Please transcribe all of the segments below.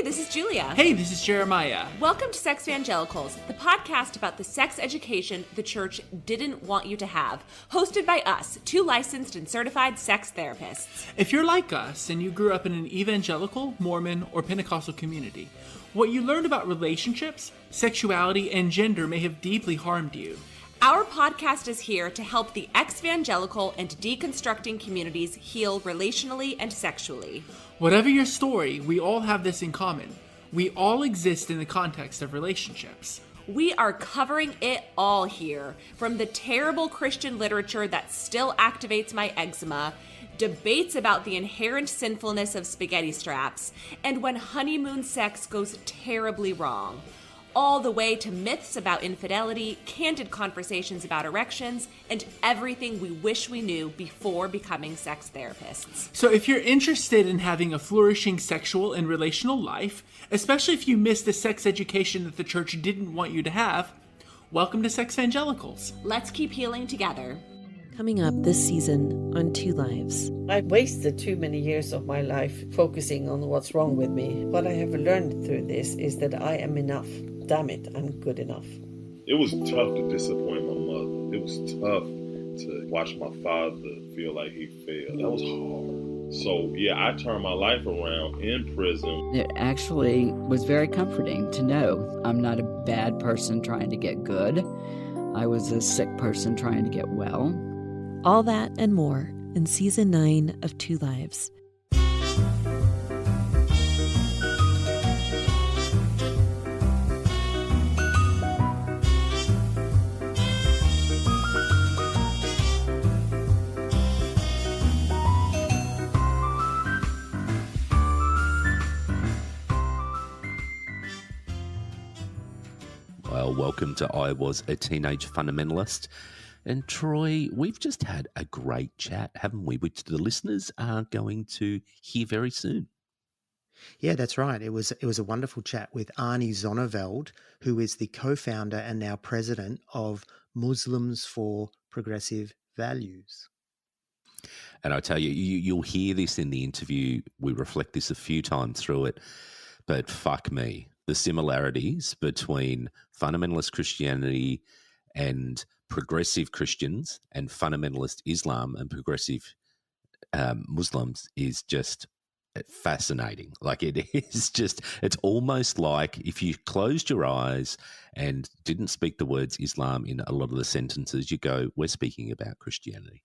this is Julia. Hey, this is Jeremiah. Welcome to Sex Evangelicals, the podcast about the sex education the church didn't want you to have, hosted by us, two licensed and certified sex therapists. If you're like us and you grew up in an evangelical, Mormon, or Pentecostal community, what you learned about relationships, sexuality, and gender may have deeply harmed you. Our podcast is here to help the ex-evangelical and deconstructing communities heal relationally and sexually. Whatever your story, we all have this in common. We all exist in the context of relationships. We are covering it all here, from the terrible Christian literature that still activates my eczema, debates about the inherent sinfulness of spaghetti straps, and when honeymoon sex goes terribly wrong. All the way to myths about infidelity, candid conversations about erections, and everything we wish we knew before becoming sex therapists. So if you're interested in having a flourishing sexual and relational life, especially if you missed the sex education that the church didn't want you to have, welcome to Sex Evangelicals. Let's keep healing together. Coming up this season on Two Lives. I wasted too many years of my life focusing on what's wrong with me. What I have learned through this is that I am enough. Damn it, I'm good enough. It was tough to disappoint my mother. It was tough to watch my father feel like he failed. That was hard. So, yeah, I turned my life around in prison. It actually was very comforting to know I'm not a bad person trying to get good. I was a sick person trying to get well. All that and more in Season 9 of Two Lives. Well, welcome to I Was a Teenage Fundamentalist. And Troy, we've just had a great chat, haven't we, which the listeners are going to hear very soon. Yeah, that's right. It was a wonderful chat with Ani Zonneveld, who is the co-founder and now president of Muslims for Progressive Values. And I tell you, you'll hear this in the interview. We reflect this a few times through it, but fuck me. The similarities between fundamentalist Christianity and progressive Christians and fundamentalist Islam and progressive Muslims is just fascinating. Like it is just, it's almost like if you closed your eyes and didn't speak the words Islam in a lot of the sentences, you go, we're speaking about Christianity.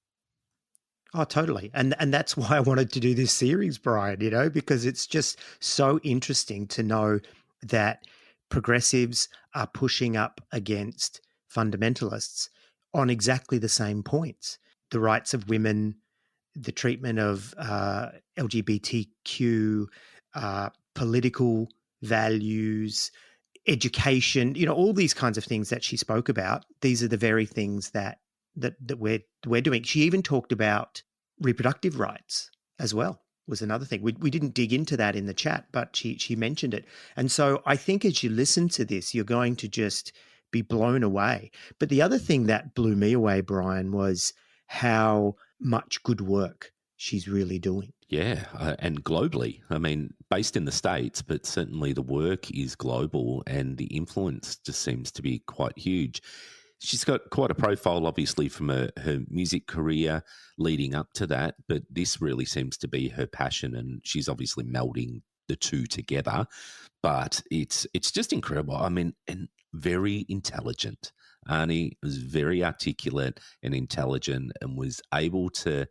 Oh, totally. And that's why I wanted to do this series, Brian, because it's just so interesting to know that progressives are pushing up against fundamentalists on exactly the same points. The rights of women, the treatment of LGBTQ, political values, education, all these kinds of things that she spoke about. These are the very things that we're doing. She even talked about reproductive rights as well. Was another thing. We didn't dig into that in the chat, but she mentioned it. And so I think as you listen to this, you're going to just be blown away. But the other thing that blew me away, Brian, was how much good work she's really doing. Yeah, and globally. I mean, based in the States, but certainly the work is global and the influence just seems to be quite huge. She's got quite a profile, obviously, from her music career leading up to that, but this really seems to be her passion, and she's obviously melding the two together. But it's just incredible. I mean, and very intelligent. Ani was very articulate and intelligent and was able to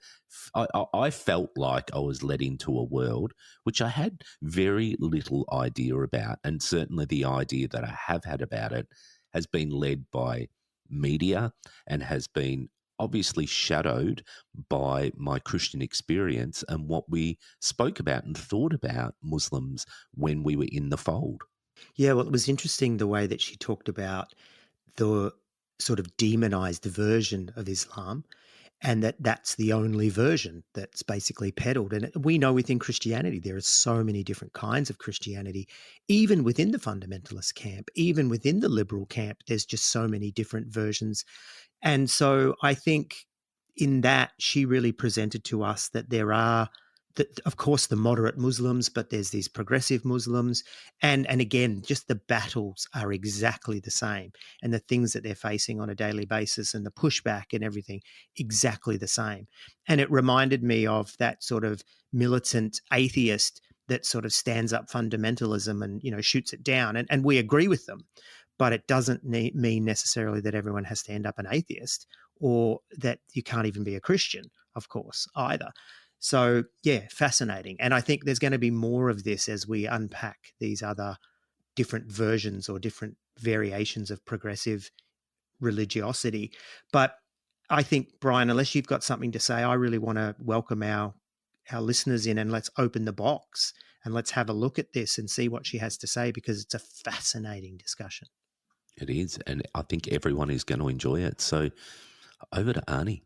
I felt like I was led into a world which I had very little idea about, and certainly the idea that I have had about it has been led by media and has been obviously shadowed by my Christian experience and what we spoke about and thought about Muslims when we were in the fold. Yeah, well, it was interesting the way that she talked about the sort of demonized version of Islam, and that's the only version that's basically peddled. And we know within Christianity, there are so many different kinds of Christianity, even within the fundamentalist camp, even within the liberal camp, there's just so many different versions. And so I think in that, she really presented to us that there are of course, the moderate Muslims, but there's these progressive Muslims. And again, just the battles are exactly the same. And the things that they're facing on a daily basis and the pushback and everything, exactly the same. And it reminded me of that sort of militant atheist that sort of stands up fundamentalism and, shoots it down. And we agree with them. But it doesn't mean necessarily that everyone has to end up an atheist or that you can't even be a Christian, of course, either. So, yeah, fascinating. And I think there's going to be more of this as we unpack these other different versions or different variations of progressive religiosity. But I think, Brian, unless you've got something to say, I really want to welcome our listeners in and let's open the box and let's have a look at this and see what she has to say, because it's a fascinating discussion. It is, and I think everyone is going to enjoy it. So over to Ani.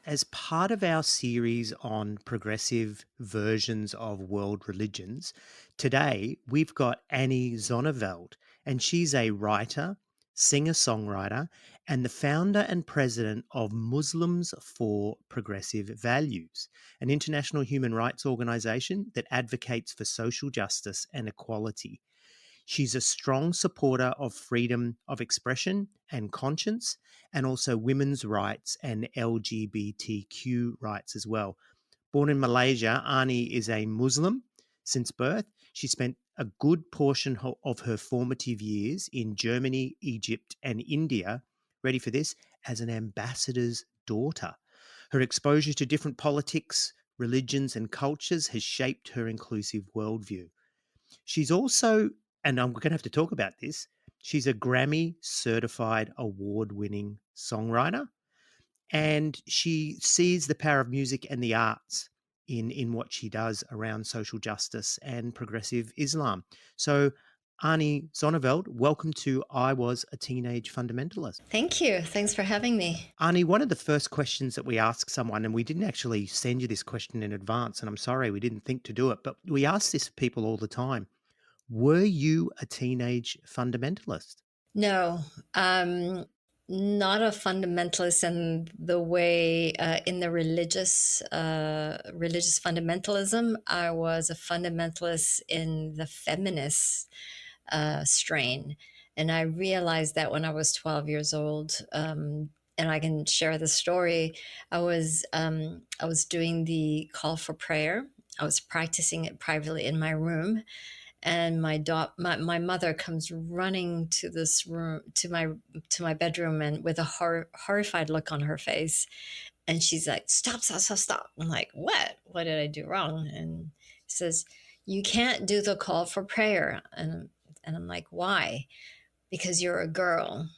As part of our series on progressive versions of world religions, today we've got Ani Zonneveld, and she's a writer, singer-songwriter, and the founder and president of Muslims for Progressive Values, an international human rights organization that advocates for social justice and equality. She's a strong supporter of freedom of expression and conscience, and also women's rights and LGBTQ rights as well. Born in Malaysia, Ani is a Muslim since birth. She spent a good portion of her formative years in Germany, Egypt, and India, ready for this, as an ambassador's daughter. Her exposure to different politics, religions, and cultures has shaped her inclusive worldview. She's also, and I'm going to have to talk about this, she's a Grammy certified award-winning songwriter, and she sees the power of music and the arts in what she does around social justice and progressive Islam. So Ani Zonneveld, welcome to I Was a Teenage Fundamentalist. Thank you. Thanks for having me. Ani, one of the first questions that we ask someone, and we didn't actually send you this question in advance, and I'm sorry, we didn't think to do it, but we ask this of people all the time. Were you a teenage fundamentalist? No, not a fundamentalist in the way in the religious fundamentalism. I was a fundamentalist in the feminist strain, and I realized that when I was 12 years old. And I can share the story. I was doing the call for prayer. I was practicing it privately in my room. And my mother comes running to this room, to my bedroom, and with a horrified look on her face, and she's like, "Stop! Stop! Stop! Stop!" I'm like, "What? What did I do wrong?" And she says, "You can't do the call for prayer." And I'm like, "Why?" "Because you're a girl."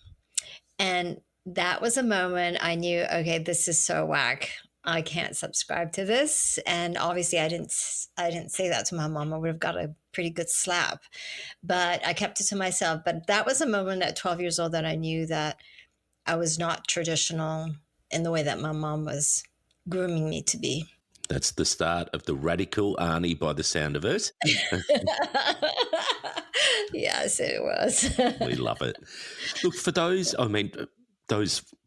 And that was a moment I knew, okay, this is so whack. I can't subscribe to this. And obviously I didn't say that to my mom. I would have got a pretty good slap, but I kept it to myself. But that was a moment at 12 years old that I knew that I was not traditional in the way that my mom was grooming me to be. That's the start of the radical Ani by the sound of it. Yes, it was. We love it. Look, for those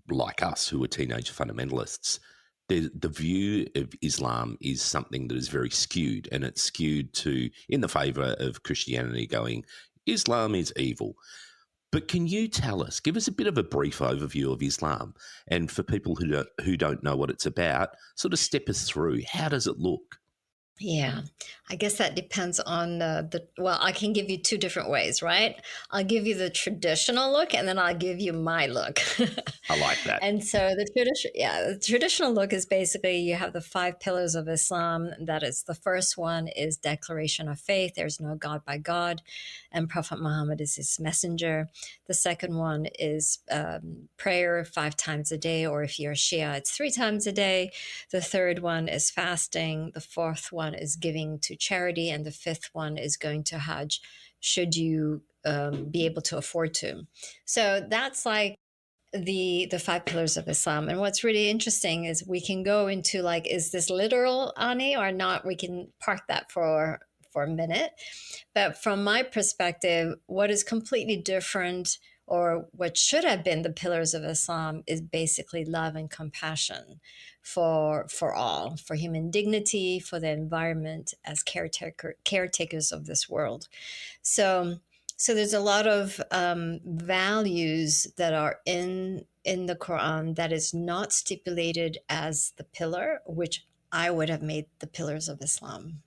like us who are teenage fundamentalists, the view of Islam is something that is very skewed, and it's skewed in the favour of Christianity, going, Islam is evil. But can you give us a bit of a brief overview of Islam, and for people who don't know what it's about, sort of step us through, how does it look? Yeah, I guess that depends on well, I can give you two different ways, right? I'll give you the traditional look, and then I'll give you my look. I like that. And so the traditional look is basically you have the 5 pillars of Islam. That is, the first one is declaration of faith. There's no God but God, and Prophet Muhammad is his messenger. The second one is prayer 5 times a day, or if you're a Shia, it's 3 times a day. The third one is fasting. The fourth one is giving to charity, and the fifth one is going to Hajj, should you be able to afford to. So that's like the 5 pillars of Islam. And what's really interesting is we can go into like, is this literal, Ani, or not? We can park that for a minute. But from my perspective, what is completely different or what should have been the pillars of Islam, is basically love and compassion for all, for human dignity, for the environment, as caretakers of this world. So there's a lot of values that are in the Quran that is not stipulated as the pillar, which I would have made the pillars of Islam.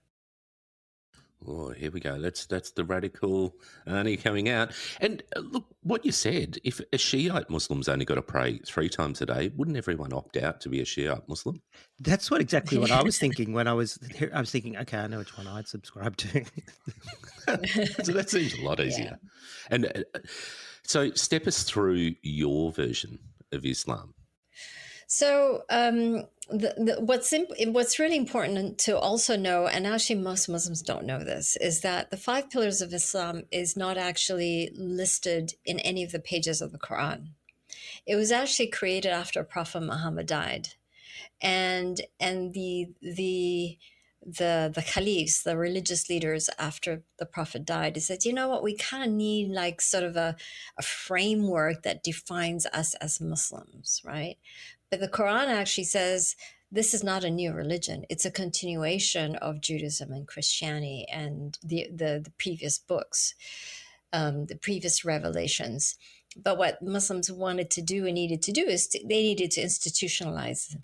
Oh, here we go. That's the radical Ani coming out. And look, what you said, if a Shiite Muslim's only got to pray 3 times a day, wouldn't everyone opt out to be a Shiite Muslim? That's exactly what I was thinking when I was thinking, okay, I know which one I'd subscribe to. So that seems a lot easier. Yeah. And so step us through your version of Islam. So what's really important to also know, and actually most Muslims don't know this, is that the 5 pillars of Islam is not actually listed in any of the pages of the Quran. It was actually created after Prophet Muhammad died, and the caliphs, the religious leaders after the Prophet died, they said, you know what, we kind of need like sort of a framework that defines us as Muslims, right? But the Quran actually says this is not a new religion. It's a continuation of Judaism and Christianity and the previous books, the previous revelations. But what Muslims wanted to do and needed to do is they needed to institutionalize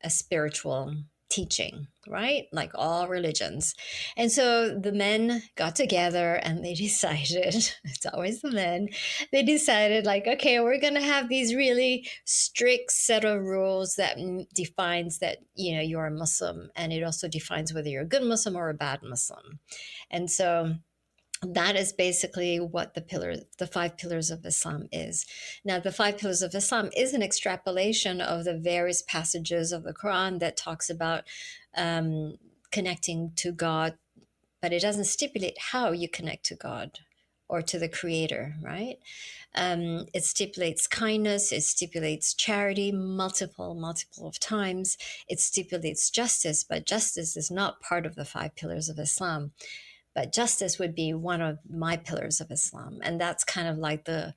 a spiritual teaching, right? Like all religions. And so the men got together and they decided, it's always the men, they decided like, okay, we're going to have these really strict set of rules that defines that, you know, you're a Muslim. And it also defines whether you're a good Muslim or a bad Muslim. And so that is basically what the 5 pillars of Islam is. Now, the 5 pillars of Islam is an extrapolation of the various passages of the Quran that talks about connecting to God, but it doesn't stipulate how you connect to God or to the Creator, right? It stipulates kindness, it stipulates charity multiple of times. It stipulates justice, but justice is not part of the 5 pillars of Islam. But justice would be one of my pillars of Islam. And that's kind of like the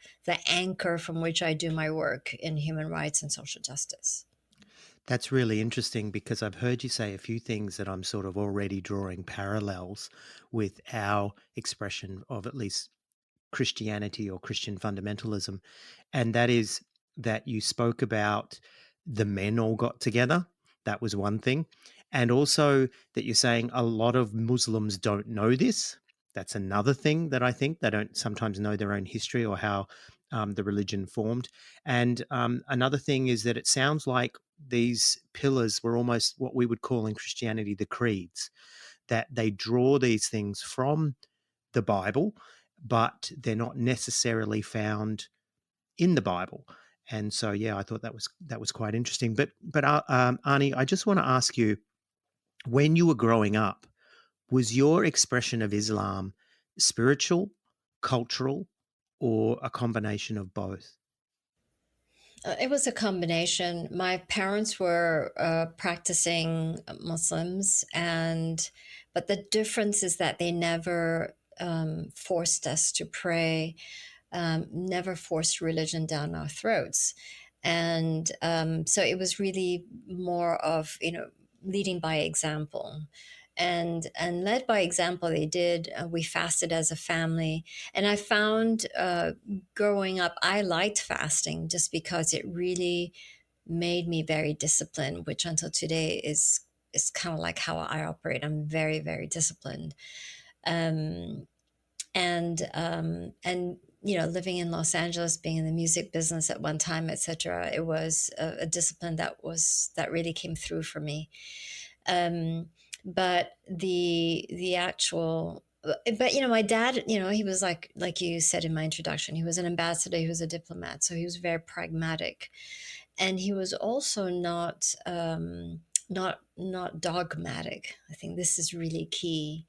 anchor from which I do my work in human rights and social justice. That's really interesting because I've heard you say a few things that I'm sort of already drawing parallels with our expression of at least Christianity or Christian fundamentalism. And that is that you spoke about the men all got together. That was one thing. And also that you're saying a lot of Muslims don't know this. That's another thing that I think they don't sometimes know their own history or how the religion formed. And another thing is that it sounds like these pillars were almost what we would call in Christianity the creeds, that they draw these things from the Bible, but they're not necessarily found in the Bible. And so, yeah, I thought that was quite interesting. But Ani, I just want to ask you, when you were growing up, was your expression of Islam spiritual, cultural, or a combination of both? It was a combination. My parents were practicing Muslims, but the difference is that they never forced us to pray, never forced religion down our throats. And so it was really more of, leading by example. And led by example, they did. We fasted as a family. And I found growing up, I liked fasting just because it really made me very disciplined, which until today is kind of like how I operate. I'm very, very disciplined. And living in Los Angeles, being in the music business at one time, etc., it was a discipline that really came through for me. But my dad, he was like you said in my introduction, he was an ambassador, he was a diplomat, so he was very pragmatic, and he was also not dogmatic. I think this is really key.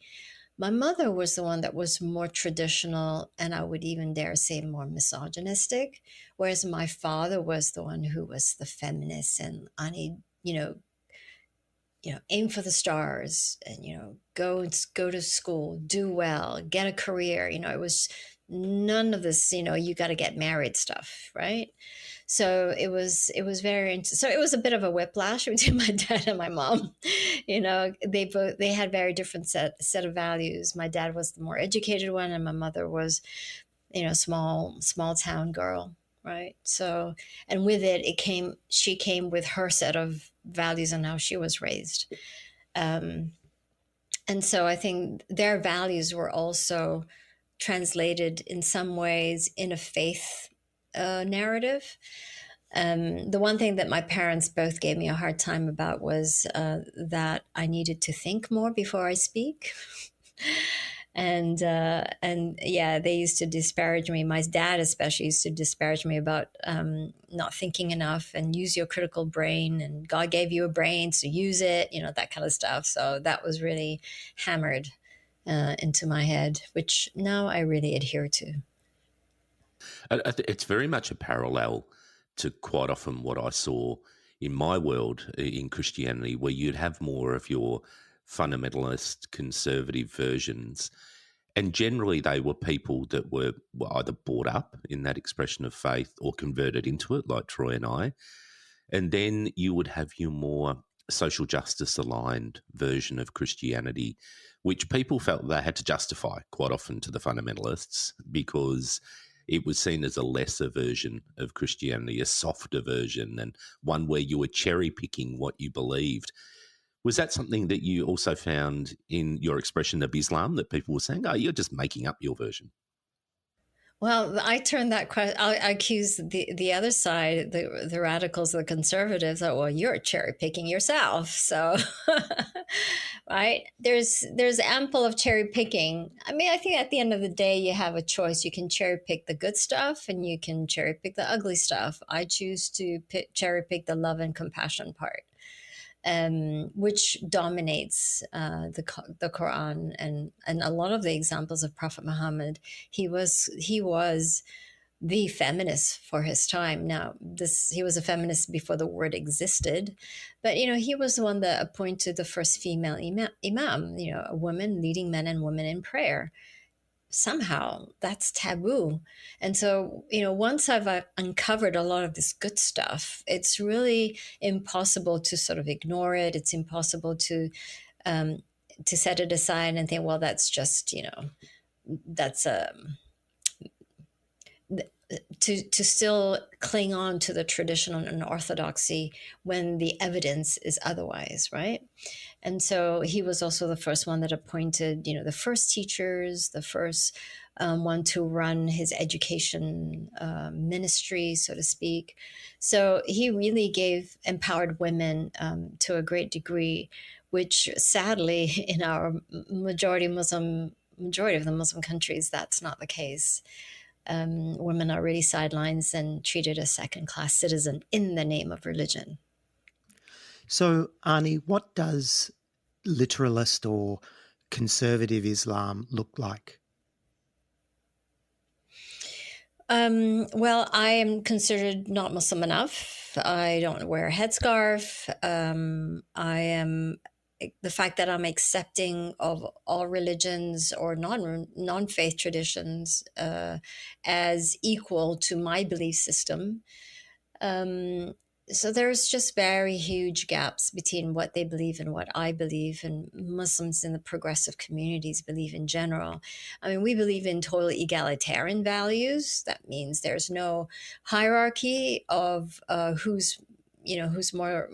My mother was the one that was more traditional, and I would even dare say more misogynistic, whereas my father was the one who was the feminist and Ani, aim for the stars and, go to school, do well, get a career. It was None of this, you got to get married stuff, right? So it was so it was a bit of a whiplash between my dad and my mom. They had very different set of values. My dad was the more educated one, and my mother was, small town girl, right? So, and with she came with her set of values and how she was raised. And so I think their values were also translated in some ways in a faith narrative. The one thing that my parents both gave me a hard time about was that I needed to think more before I speak. And yeah, they used to disparage me. My dad especially used to disparage me about not thinking enough and use your critical brain, and God gave you a brain, so use it, that kind of stuff. So that was really hammered into my head, which now I really adhere to. It's very much a parallel to quite often what I saw in my world in Christianity, where you'd have more of your fundamentalist conservative versions. And generally they were people that were either brought up in that expression of faith or converted into it, like Troy and I. And then you would have your more social justice aligned version of Christianity, which people felt they had to justify quite often to the fundamentalists because it was seen as a lesser version of Christianity, a softer version, and one where you were cherry picking what you believed. Was that something that you also found in your expression of Islam, that people were saying, oh, you're just making up your version? Well, I turned that question. I accused the other side, the radicals, the conservatives. That, well, you're cherry picking yourself. So, right? There's ample of cherry picking. I mean, I think at the end of the day, you have a choice. You can cherry pick the good stuff, and you can cherry pick the ugly stuff. I choose to cherry pick the love and compassion part. Which dominates the Quran and a lot of the examples of Prophet Muhammad. He was the feminist for his time. Now, he was a feminist before the word existed, but he was the one that appointed the first female imam. A woman leading men and women in prayer. Somehow that's taboo. And so, once I've uncovered a lot of this good stuff, it's really impossible to sort of ignore it. It's impossible to set it aside and think, well, that's just, that's to still cling on to the tradition and orthodoxy when the evidence is otherwise, right? And so he was also the first one that appointed, the first teachers, the first one to run his education ministry, so to speak. So he really empowered women to a great degree, which sadly in our majority of the Muslim countries, that's not the case. Women are really sidelines and treated as second-class citizen in the name of religion. So, Ani, what does literalist or conservative Islam look like? Well, I am considered not Muslim enough. I don't wear a headscarf. I am the fact that I'm accepting of all religions or non-faith traditions as equal to my belief system. So there's just very huge gaps between what they believe and what I believe, and Muslims in the progressive communities believe in general. I mean, we believe in total egalitarian values. That means there's no hierarchy of who's more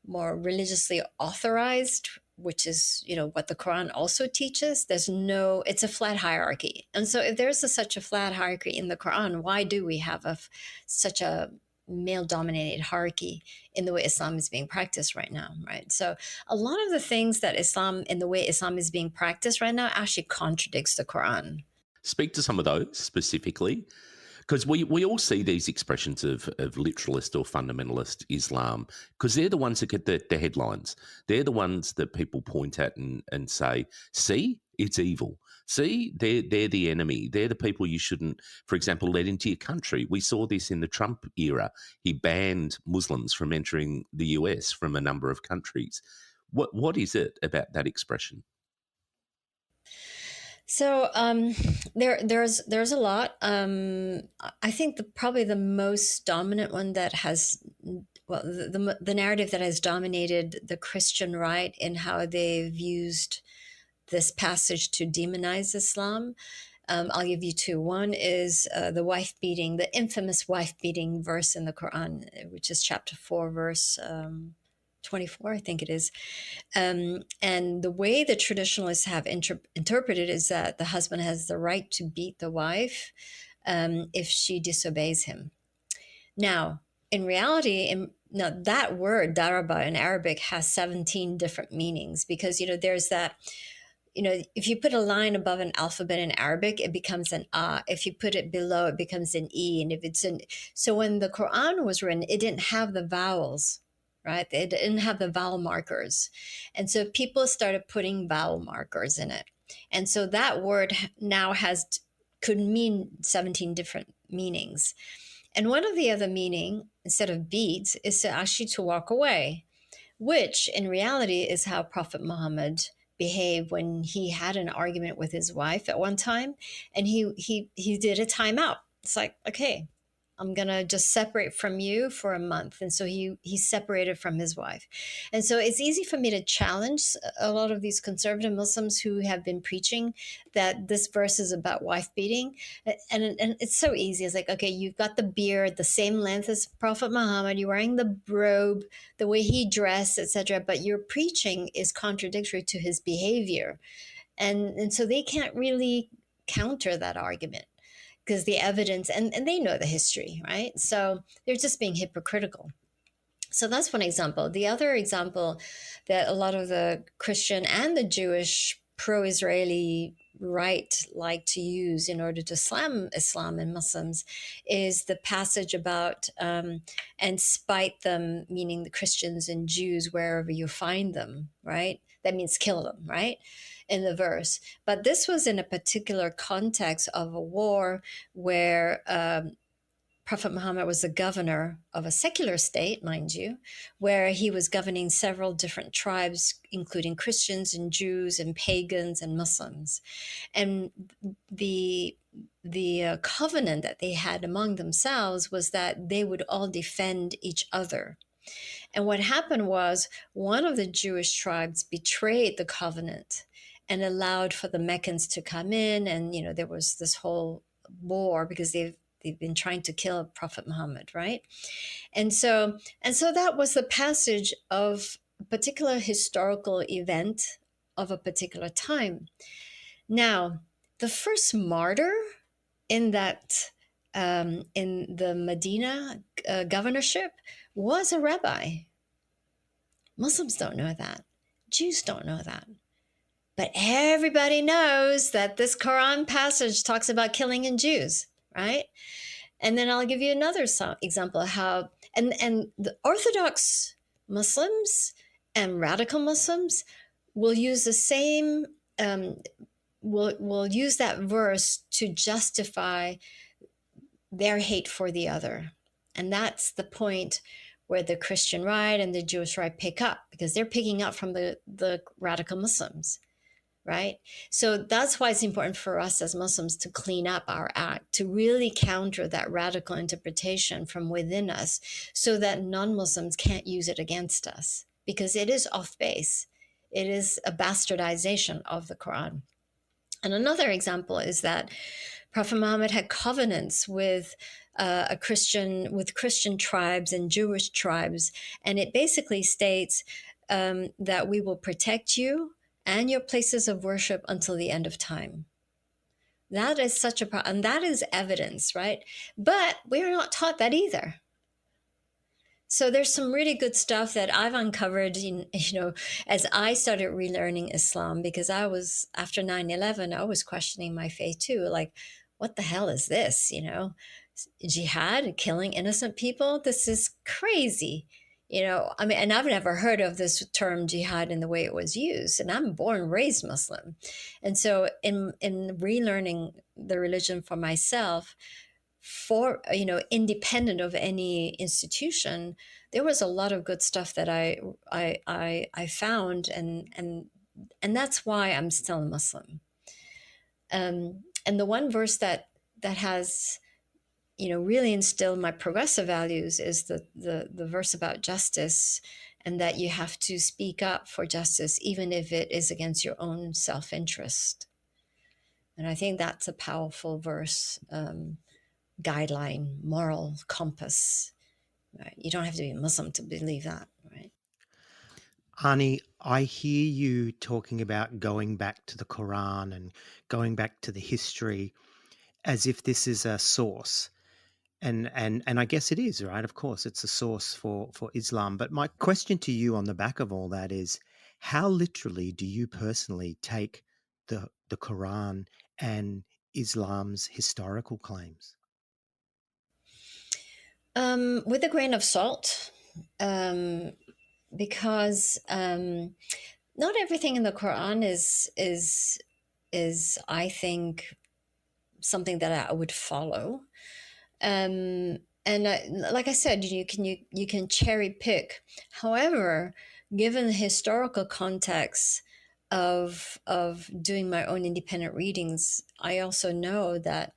religiously authorized, which is, what the Quran also teaches. It's a flat hierarchy. And so if there's such a flat hierarchy in the Quran, why do we have such a male-dominated hierarchy in the way Islam is being practiced right now, right? So a lot of the things that in the way Islam is being practiced right now actually contradicts the Quran. Speak to some of those specifically, because we all see these expressions of literalist or fundamentalist Islam, because they're the ones that get the headlines. They're the ones that people point at and say, see, it's evil. See, they're the enemy. They're the people you shouldn't, for example, let into your country. We saw this in the Trump era. He banned Muslims from entering the US from a number of countries. What is it about that expression? So there's a lot. I think probably the most dominant one that has, well, the narrative that has dominated the Christian right in how they've used this passage to demonize Islam. I'll give you two. One is the wife beating, the infamous wife beating verse in the Quran, which is chapter 4, verse 24, I think it is. And the way the traditionalists have interpreted is that the husband has the right to beat the wife if she disobeys him. Now, in reality, now that word daraba in Arabic has 17 different meanings, because there's that. If you put a line above an alphabet in Arabic, it becomes an A. If you put it below, it becomes an E. And if it's so when the Quran was written, it didn't have the vowels, right? It didn't have the vowel markers. And so people started putting vowel markers in it. And so that word now could mean 17 different meanings. And one of the other meaning, instead of beat, is to ask you to walk away, which in reality is how Prophet Muhammad behaved when he had an argument with his wife at one time, and he did a timeout. It's like, okay, I'm gonna just separate from you for a month. And so he separated from his wife. And so it's easy for me to challenge a lot of these conservative Muslims who have been preaching that this verse is about wife beating. And it's so easy. It's like, okay, you've got the beard the same length as Prophet Muhammad, you're wearing the robe, the way he dressed, etc., but your preaching is contradictory to his behavior. And so they can't really counter that argument, because the evidence, and they know the history, right? So they're just being hypocritical. So that's one example. The other example that a lot of the Christian and the Jewish pro-Israeli right like to use in order to slam Islam and Muslims is the passage about and spite them, meaning the Christians and Jews wherever you find them, right? That means kill them, right? In the verse. But this was in a particular context of a war where Prophet Muhammad was the governor of a secular state, mind you, where he was governing several different tribes, including Christians and Jews and pagans and Muslims. And the covenant that they had among themselves was that they would all defend each other. And what happened was one of the Jewish tribes betrayed the covenant and allowed for the Meccans to come in. And, there was this whole war because they've been trying to kill Prophet Muhammad, right? And so that was the passage of a particular historical event of a particular time. Now, the first martyr in that, in the Medina governorship was a rabbi. Muslims don't know that. Jews don't know that. But everybody knows that this Quran passage talks about killing in Jews, right? And then I'll give you another example of how, and the Orthodox Muslims and radical Muslims will use the same, will use that verse to justify their hate for the other. And that's the point where the Christian right and the Jewish right pick up, because they're picking up from the radical Muslims. Right? So that's why it's important for us as Muslims to clean up our act, to really counter that radical interpretation from within us so that non-Muslims can't use it against us, because it is off base. It is a bastardization of the Quran. And another example is that Prophet Muhammad had covenants with Christian tribes and Jewish tribes. And it basically states that we will protect you and your places of worship until the end of time. That is such a problem, and that is evidence, right? But we're not taught that either. So there's some really good stuff that I've uncovered, as I started relearning Islam, because after 9/11, I was questioning my faith too. Like, what the hell is this? Jihad, killing innocent people? This is crazy. And I've never heard of this term jihad in the way it was used, and I'm born and raised Muslim. And so in relearning the religion for myself, independent of any institution, there was a lot of good stuff that I found, and that's why I'm still a Muslim. And the one verse that has, really instilled my progressive values is the verse about justice, and that you have to speak up for justice, even if it is against your own self-interest. And I think that's a powerful verse, guideline, moral compass. Right? You don't have to be Muslim to believe that, right? Ani, I hear you talking about going back to the Quran and going back to the history as if this is a source. And I guess it is, right? Of course, it's a source for Islam. But my question to you on the back of all that is, how literally do you personally take the Quran and Islam's historical claims? With a grain of salt, because not everything in the Quran is I think something that I would follow. And like I said, you can cherry pick. However, given the historical context of doing my own independent readings, I also know that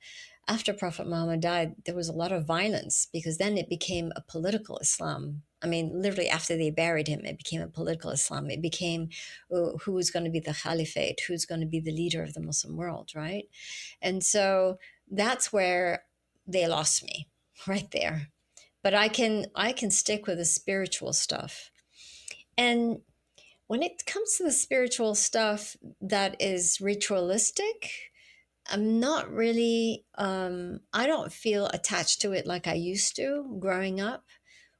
after Prophet Muhammad died, there was a lot of violence, because then it became a political Islam. I mean, literally after they buried him, it became a political Islam. It became who's going to be the caliphate, who's going to be the leader of the Muslim world, right? And so that's where they lost me, right there. But I can stick with the spiritual stuff. And when it comes to the spiritual stuff that is ritualistic, I'm not really, I don't feel attached to it like I used to growing up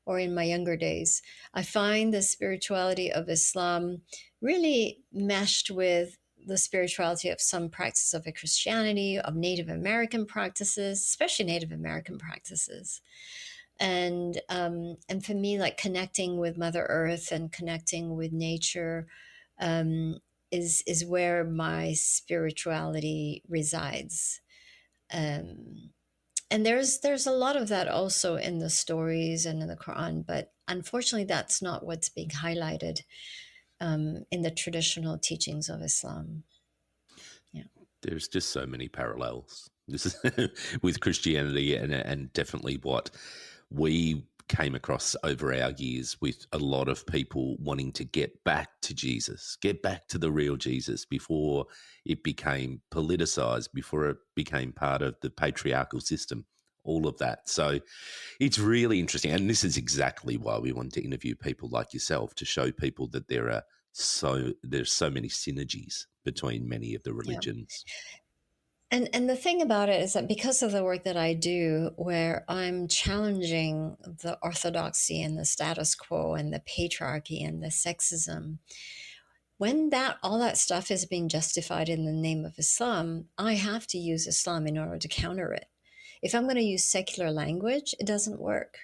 or in my younger days. I find the spirituality of Islam really meshed with the spirituality of some practices of Christianity, of Native American practices, especially Native American practices. And for me, like connecting with Mother Earth and connecting with nature is where my spirituality resides. And there's a lot of that also in the stories and in the Quran, but unfortunately, that's not what's being highlighted in the traditional teachings of Islam. Yeah, There's just so many parallels. This is with Christianity and definitely what we came across over our years, with a lot of people wanting to get back to Jesus, get back to the real Jesus before it became politicized, before it became part of the patriarchal system, all of that. So it's really interesting. And this is exactly why we want to interview people like yourself, to show people that there's so many synergies between many of the religions. yeah. And the thing about it is that because of the work that I do, where I'm challenging the orthodoxy and the status quo and the patriarchy and the sexism, when all that stuff is being justified in the name of Islam, I have to use Islam in order to counter it. If I'm going to use secular language, it doesn't work,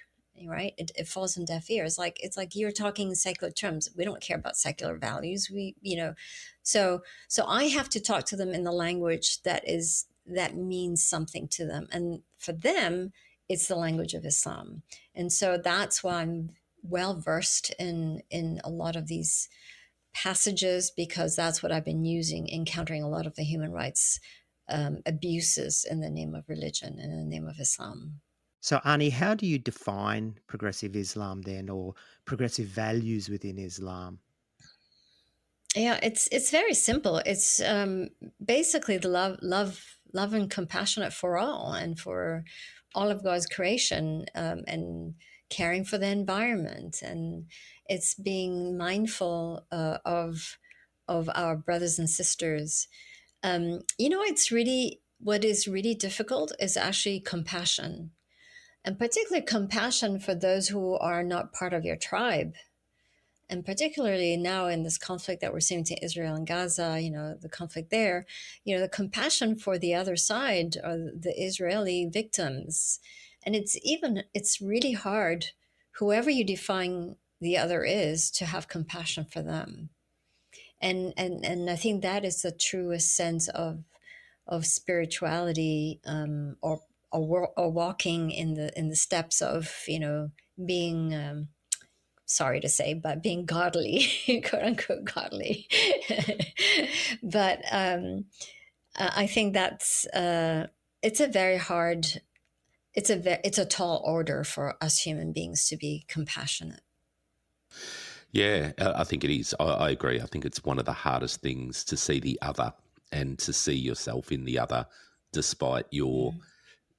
right? It falls in deaf ears. It's like you're talking in secular terms. We don't care about secular values. So I have to talk to them in the language that means something to them, and for them, it's the language of Islam. And so that's why I'm well versed in a lot of these passages, because that's what I've been using in countering a lot of the human rights abuses in the name of religion and in the name of Islam. So, Ani, how do you define progressive Islam then, or progressive values within Islam? Yeah, it's very simple. It's basically the love and compassionate for all, and for all of God's creation, and caring for the environment, and it's being mindful of our brothers and sisters. It's really, what is really difficult is actually compassion, and particularly compassion for those who are not part of your tribe. And particularly now in this conflict that we're seeing to Israel and Gaza, the conflict there, the compassion for the other side, or the Israeli victims. And it's really hard, whoever you define the other is, to have compassion for them. And I think that is the truest sense of spirituality, or walking in the steps of being sorry to say, but being godly, quote unquote godly. But I think that's it's a very hard, it's a tall order for us human beings to be compassionate. Yeah, I think it is. I agree. I think it's one of the hardest things to see the other and to see yourself in the other, despite your,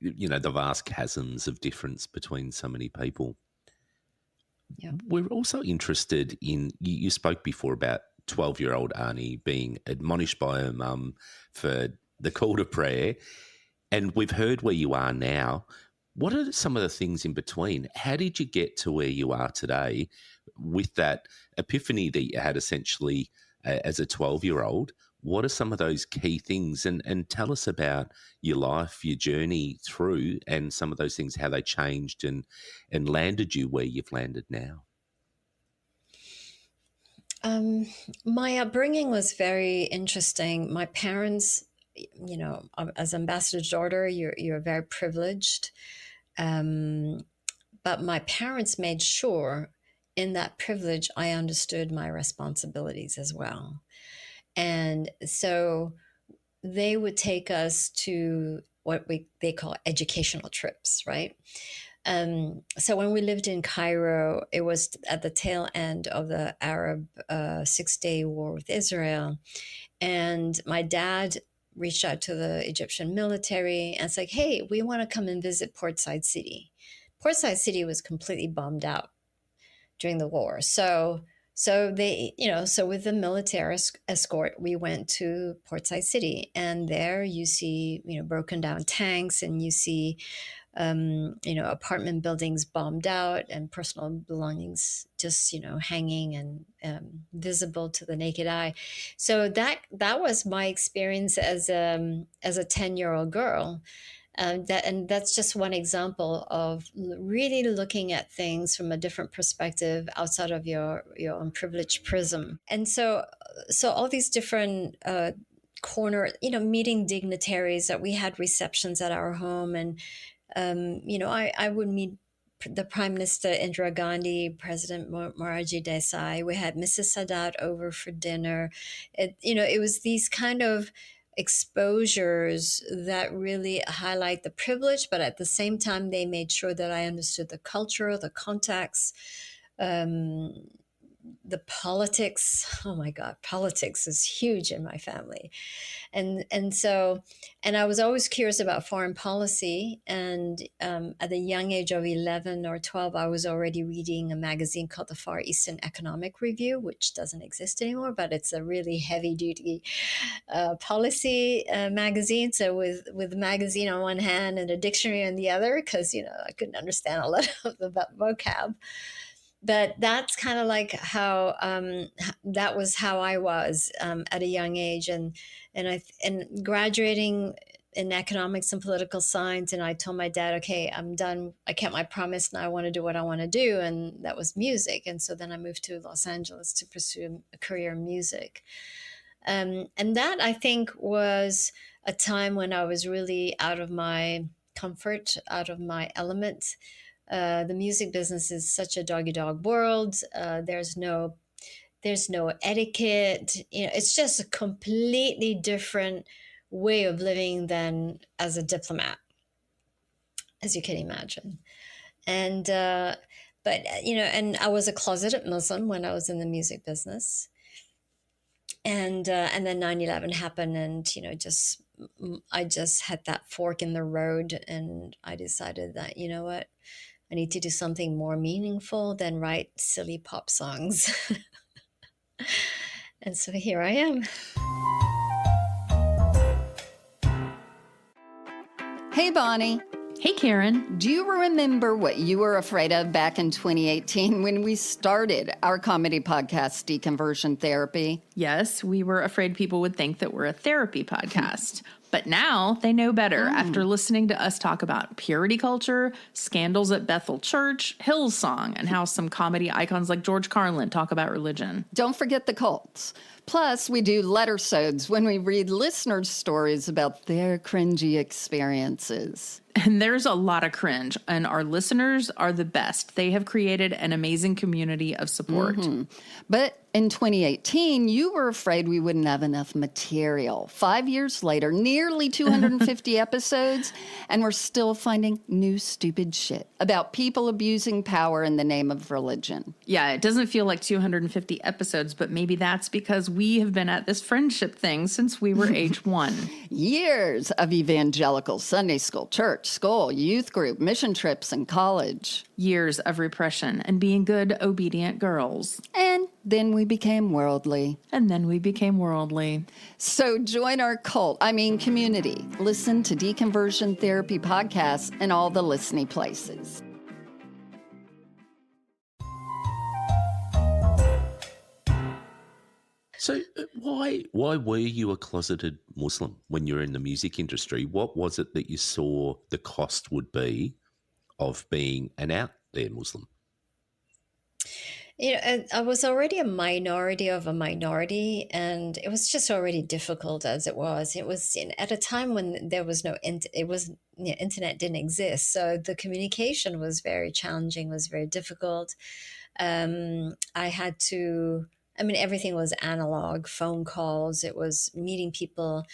the vast chasms of difference between so many people. Yeah. We're also interested in, you spoke before about 12-year-old Ani being admonished by her mum for the call to prayer, and we've heard where you are now. What are some of the things in between? How did you get to where you are today with that epiphany that you had essentially as a 12-year-old? What are some of those key things? And tell us about your life, your journey through, and some of those things, how they changed and landed you where you've landed now. My upbringing was very interesting. My parents, as ambassador's daughter, you're very privileged. But my parents made sure in that privilege, I understood my responsibilities as well. And so they would take us to what they call educational trips, right? So when we lived in Cairo, it was at the tail end of the Arab 6-day war with Israel. And my dad reached out to the Egyptian military and it's like, hey, we want to come and visit Port Said City. Port Said City was completely bombed out during the war. So they, so with the military escort, we went to Port Said City, and there you see, broken down tanks, and you see, apartment buildings bombed out, and personal belongings just, hanging and visible to the naked eye. So that was my experience as a 10-year-old girl. And that's just one example of really looking at things from a different perspective outside of your own privileged prism. And so all these different meeting dignitaries, that we had receptions at our home, and I would meet the Prime Minister Indira Gandhi, President Morarji Desai. We had Mrs. Sadat over for dinner. It was these kind of exposures that really highlight the privilege, but at the same time, they made sure that I understood the culture, the context, the politics. Oh my God, politics is huge in my family. And I was always curious about foreign policy. And at the young age of 11 or 12, I was already reading a magazine called the Far Eastern Economic Review, which doesn't exist anymore, but it's a really heavy duty policy magazine. So with the magazine on one hand and a dictionary on the other, because, I couldn't understand a lot of the vocab. But that's kind of like how that was how I was at a young age, and graduating in economics and political science. And I told my dad, okay, I'm done. I kept my promise, and I want to do what I want to do, and that was music. And so then I moved to Los Angeles to pursue a career in music. And that, I think, was a time when I was really out of my comfort, out of my element. The music business is such a dog-eat-dog world. There's no etiquette. It's just a completely different way of living than as a diplomat, as you can imagine. And but and I was a closeted Muslim when I was in the music business. And then 9/11 happened, and I just had that fork in the road, and I decided that what, I need to do something more meaningful than write silly pop songs. And so here I am. Hey, Bonnie. Hey, Karen. Do you remember what you were afraid of back in 2018 when we started our comedy podcast, Deconversion Therapy? Yes, we were afraid people would think that we're a therapy podcast. But now they know better after listening to us talk about purity culture, scandals at Bethel Church, Hillsong, and how some comedy icons like George Carlin talk about religion. Don't forget the cults. Plus, we do letter-sodes when we read listeners' stories about their cringy experiences. And there's a lot of cringe, and our listeners are the best. They have created an amazing community of support. But In 2018, you were afraid we wouldn't have enough material. 5 years later, nearly 250 episodes, and we're still finding new stupid shit about people abusing power in the name of religion. Yeah, it doesn't feel like 250 episodes, but maybe that's because we have been at this friendship thing since we were age 1. Years of evangelical Sunday school, church, school, youth group, mission trips, and college. Years of repression and being good, obedient girls. And then we became worldly. And then we became worldly. So join our community. Listen to Deconversion Therapy podcasts and all the listening places. So why were you a closeted Muslim when you were in the music industry? What was it that you saw the cost would be of being an out there Muslim? You know, I was already a minority of a minority, and it was just already difficult as it was. It was at a time when there was internet didn't exist, so the communication was very challenging, was very difficult. I had to. I mean, everything was analog, phone calls. It was meeting people.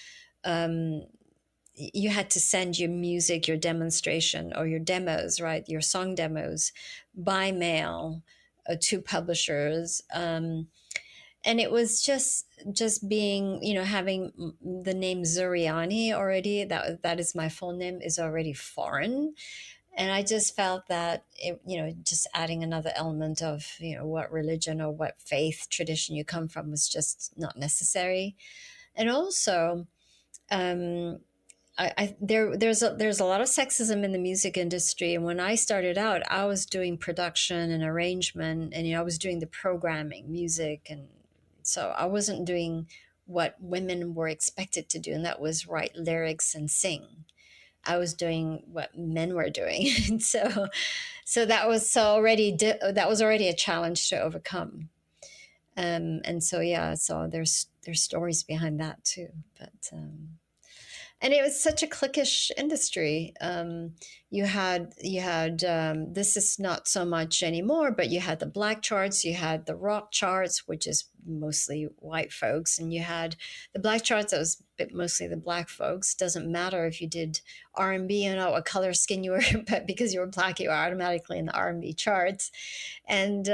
You had to send your music, your demonstration, or your demos, right? Your song demos by mail to publishers. And it was just being, having the name Zuriani already, that is my full name, is already foreign. And I just felt that, just adding another element of, what religion or what faith tradition you come from was just not necessary. And also, there's a lot of sexism in the music industry. And when I started out, I was doing production and arrangement, and I was doing the programming, music, and so I wasn't doing what women were expected to do, and that was write lyrics and sing. I was doing what men were doing, and so that was already a challenge to overcome. And so there's stories behind that too, but. And it was such a cliquish industry. You had this is not so much anymore, but you had the black charts, you had the rock charts, which is mostly white folks, and you had the black charts that was mostly the black folks. Doesn't matter if you did R&B, what color skin you were, but because you were black, you were automatically in the R&B charts. And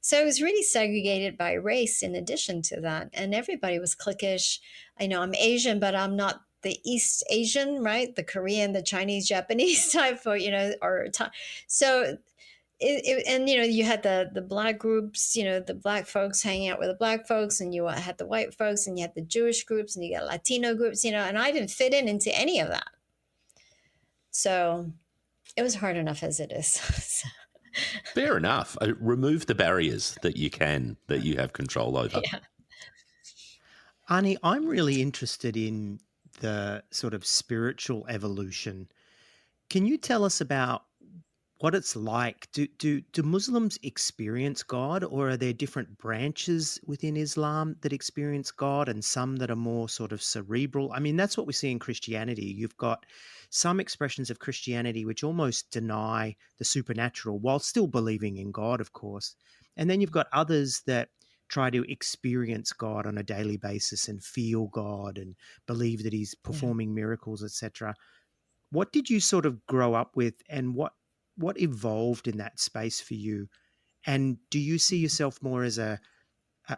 so it was really segregated by race in addition to that, and everybody was cliquish. I know I'm Asian, but I'm not the East Asian, right? The Korean, the Chinese, Japanese type, so you had the black groups, the black folks hanging out with the black folks, and you had the white folks, and you had the Jewish groups, and you got Latino groups, and I didn't fit into any of that. So it was hard enough as it is. Fair enough. Remove the barriers that you have control over. Yeah. Ani, I'm really interested in the sort of spiritual evolution. Can you tell us about what it's like? Do Muslims experience God, or are there different branches within Islam that experience God and some that are more sort of cerebral? I mean, that's what we see in Christianity. You've got some expressions of Christianity which almost deny the supernatural while still believing in God, of course. And then you've got others that try to experience God on a daily basis and feel God and believe that he's performing miracles, etc. What did you sort of grow up with, and what evolved in that space for you? And do you see yourself more as a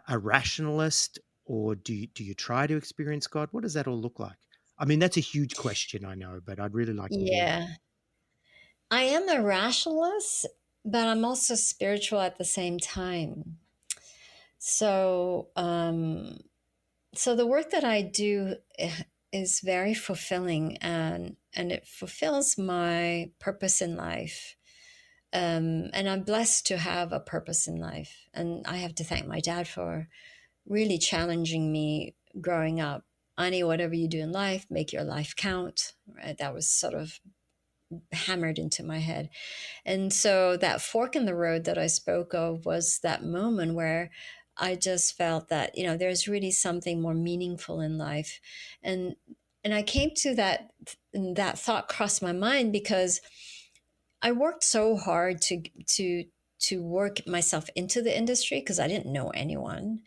rationalist, or do you try to experience God? What does that all look like? I mean, that's a huge question, I know, but I'd really like to hear. Yeah. I am a rationalist, but I'm also spiritual at the same time. So, so the work that I do is very fulfilling, and it fulfills my purpose in life. And I'm blessed to have a purpose in life. And I have to thank my dad for really challenging me growing up. Ani, whatever you do in life, make your life count. Right? That was sort of hammered into my head. And so that fork in the road that I spoke of was that moment where I just felt that, there's really something more meaningful in life. And I came to that thought crossed my mind because I worked so hard to work myself into the industry because I didn't know anyone.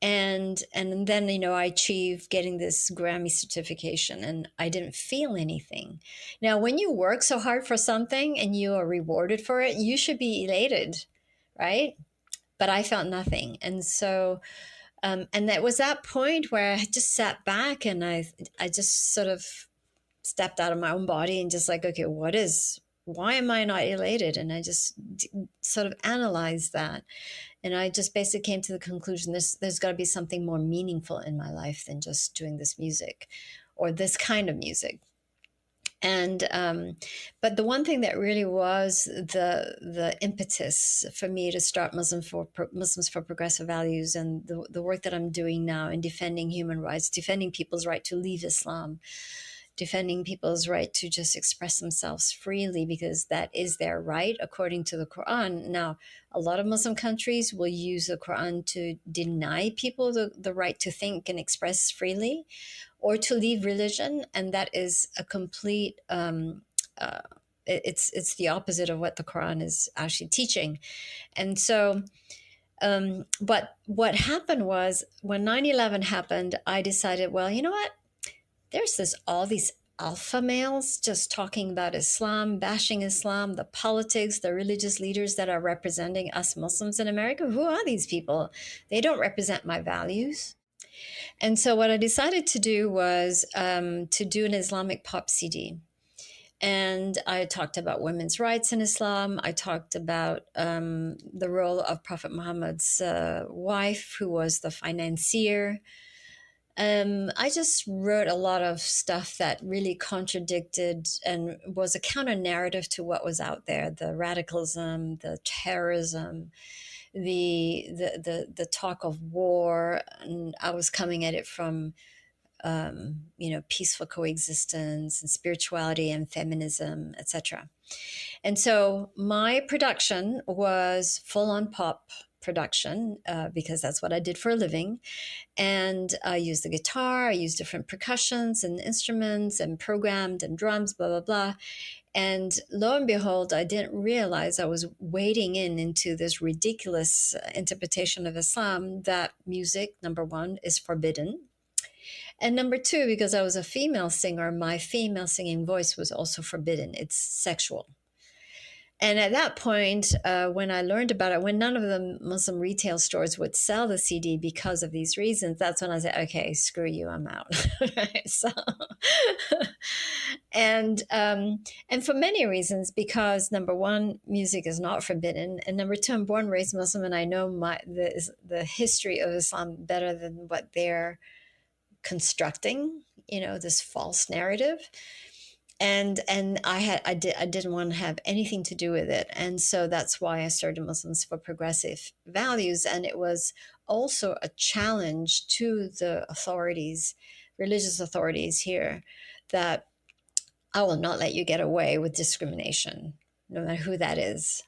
And then, I achieved getting this Grammy certification and I didn't feel anything. Now, when you work so hard for something and you are rewarded for it, you should be elated, right? But I felt nothing. And so, and that was that point where I just sat back and I just sort of stepped out of my own body and just like, okay, why am I not elated? And I just sort of analyzed that. And I just basically came to the conclusion there's got to be something more meaningful in my life than just doing this music or this kind of music. And but the one thing that really was the impetus for me to start Muslims for Progressive Values and the work that I'm doing now in defending human rights, defending people's right to leave Islam, defending people's right to just express themselves freely because that is their right according to the Quran. Now, a lot of Muslim countries will use the Quran to deny people the right to think and express freely or to leave religion. And that is a complete, it's the opposite of what the Quran is actually teaching. And so, but what happened was when 9/11 happened, I decided, well, you know what? There's all these alpha males just talking about Islam, bashing Islam, the politics, the religious leaders that are representing us Muslims in America. Who are these people? They don't represent my values. And so what I decided to do was to do an Islamic pop CD. And I talked about women's rights in Islam. I talked about the role of Prophet Muhammad's wife, who was the financier. I just wrote a lot of stuff that really contradicted and was a counter narrative to what was out there: the radicalism, the terrorism, the talk of war. And I was coming at it from peaceful coexistence and spirituality and feminism, etc. And so my production was full-on pop production because that's what I did for a living. And I used the guitar, I used different percussions and instruments and programmed and drums, blah, blah, blah. And lo and behold, I didn't realize I was wading into this ridiculous interpretation of Islam that music, number one, is forbidden. And number two, because I was a female singer, my female singing voice was also forbidden. It's sexual. And at that point, when I learned about it, when none of the Muslim retail stores would sell the CD because of these reasons, that's when I said, okay, screw you, I'm out. So, and for many reasons, because number one, music is not forbidden. And number two, I'm born and raised Muslim, and I know the history of Islam better than what they're constructing, this false narrative. And I didn't want to have anything to do with it. And so that's why I started Muslims for Progressive Values. And it was also a challenge to the authorities, religious authorities here, that I will not let you get away with discrimination, no matter who that is.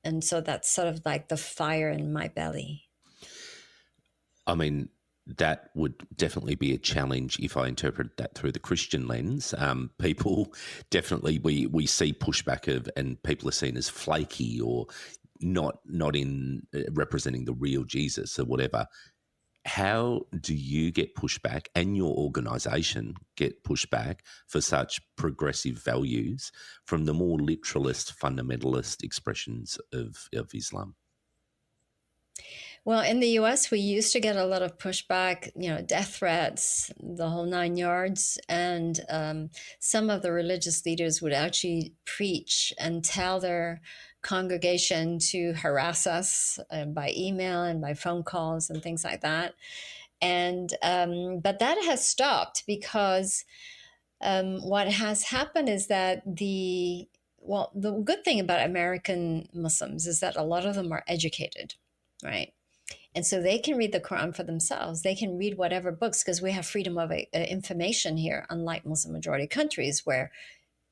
And so that's sort of like the fire in my belly. I mean, that would definitely be a challenge if I interpret that through the Christian lens. People definitely, we see pushback of, and people are seen as flaky or not in representing the real Jesus or whatever. How do you get pushback, and your organisation get pushback for such progressive values from the more literalist, fundamentalist expressions of Islam? Well, in the US, we used to get a lot of pushback, death threats, the whole 9 yards. And some of the religious leaders would actually preach and tell their congregation to harass us by email and by phone calls and things like that. And but that has stopped because what has happened is that the good thing about American Muslims is that a lot of them are educated, right? And so they can read the Quran for themselves. They can read whatever books, because we have freedom of information here, unlike Muslim majority countries where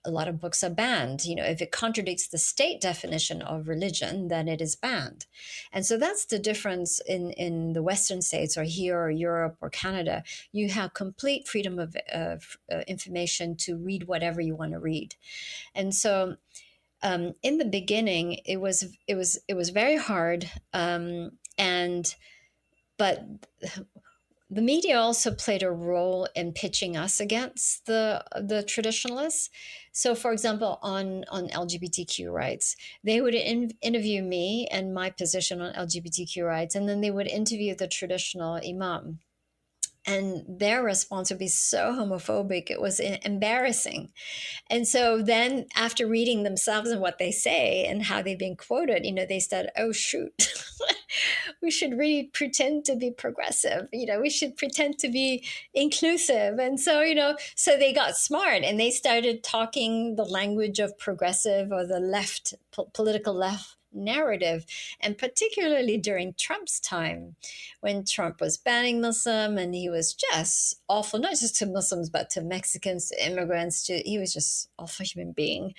a lot of books are banned. If it contradicts the state definition of religion, then it is banned. And so that's the difference in the Western states, or here, or Europe, or Canada. You have complete freedom of information to read whatever you want to read. And so in the beginning, it was very hard, but the media also played a role in pitching us against the traditionalists. So, for example, on LGBTQ rights, they would interview me and my position on LGBTQ rights, and then they would interview the traditional imam. And their response would be so homophobic, it was embarrassing. And so then, after reading themselves and what they say and how they've been quoted, they said, oh, shoot, we should really pretend to be progressive. We should pretend to be inclusive. And so, so they got smart and they started talking the language of progressive or the left, political left narrative. And particularly during Trump's time, when Trump was banning Muslim, and he was just awful, not just to Muslims, but to Mexicans, to immigrants, he was just awful human being.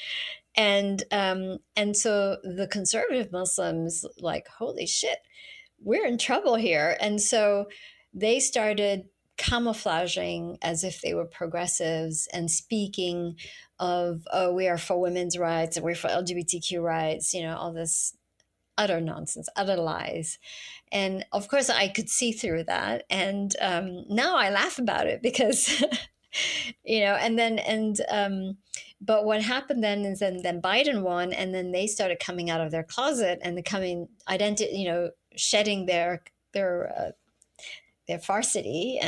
And so the conservative Muslims, like, holy shit, we're in trouble here. And so they started camouflaging as if they were progressives and speaking of, oh, we are for women's rights and we're for LGBTQ rights, all this utter nonsense, utter lies. And of course, I could see through that. And now I laugh about it because, but what happened then is then Biden won, and then they started coming out of their closet and shedding their farcity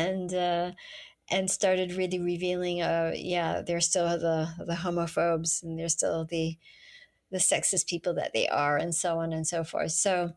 and started really revealing, they're still the homophobes, and they're still the sexist people that they are, and so on and so forth. So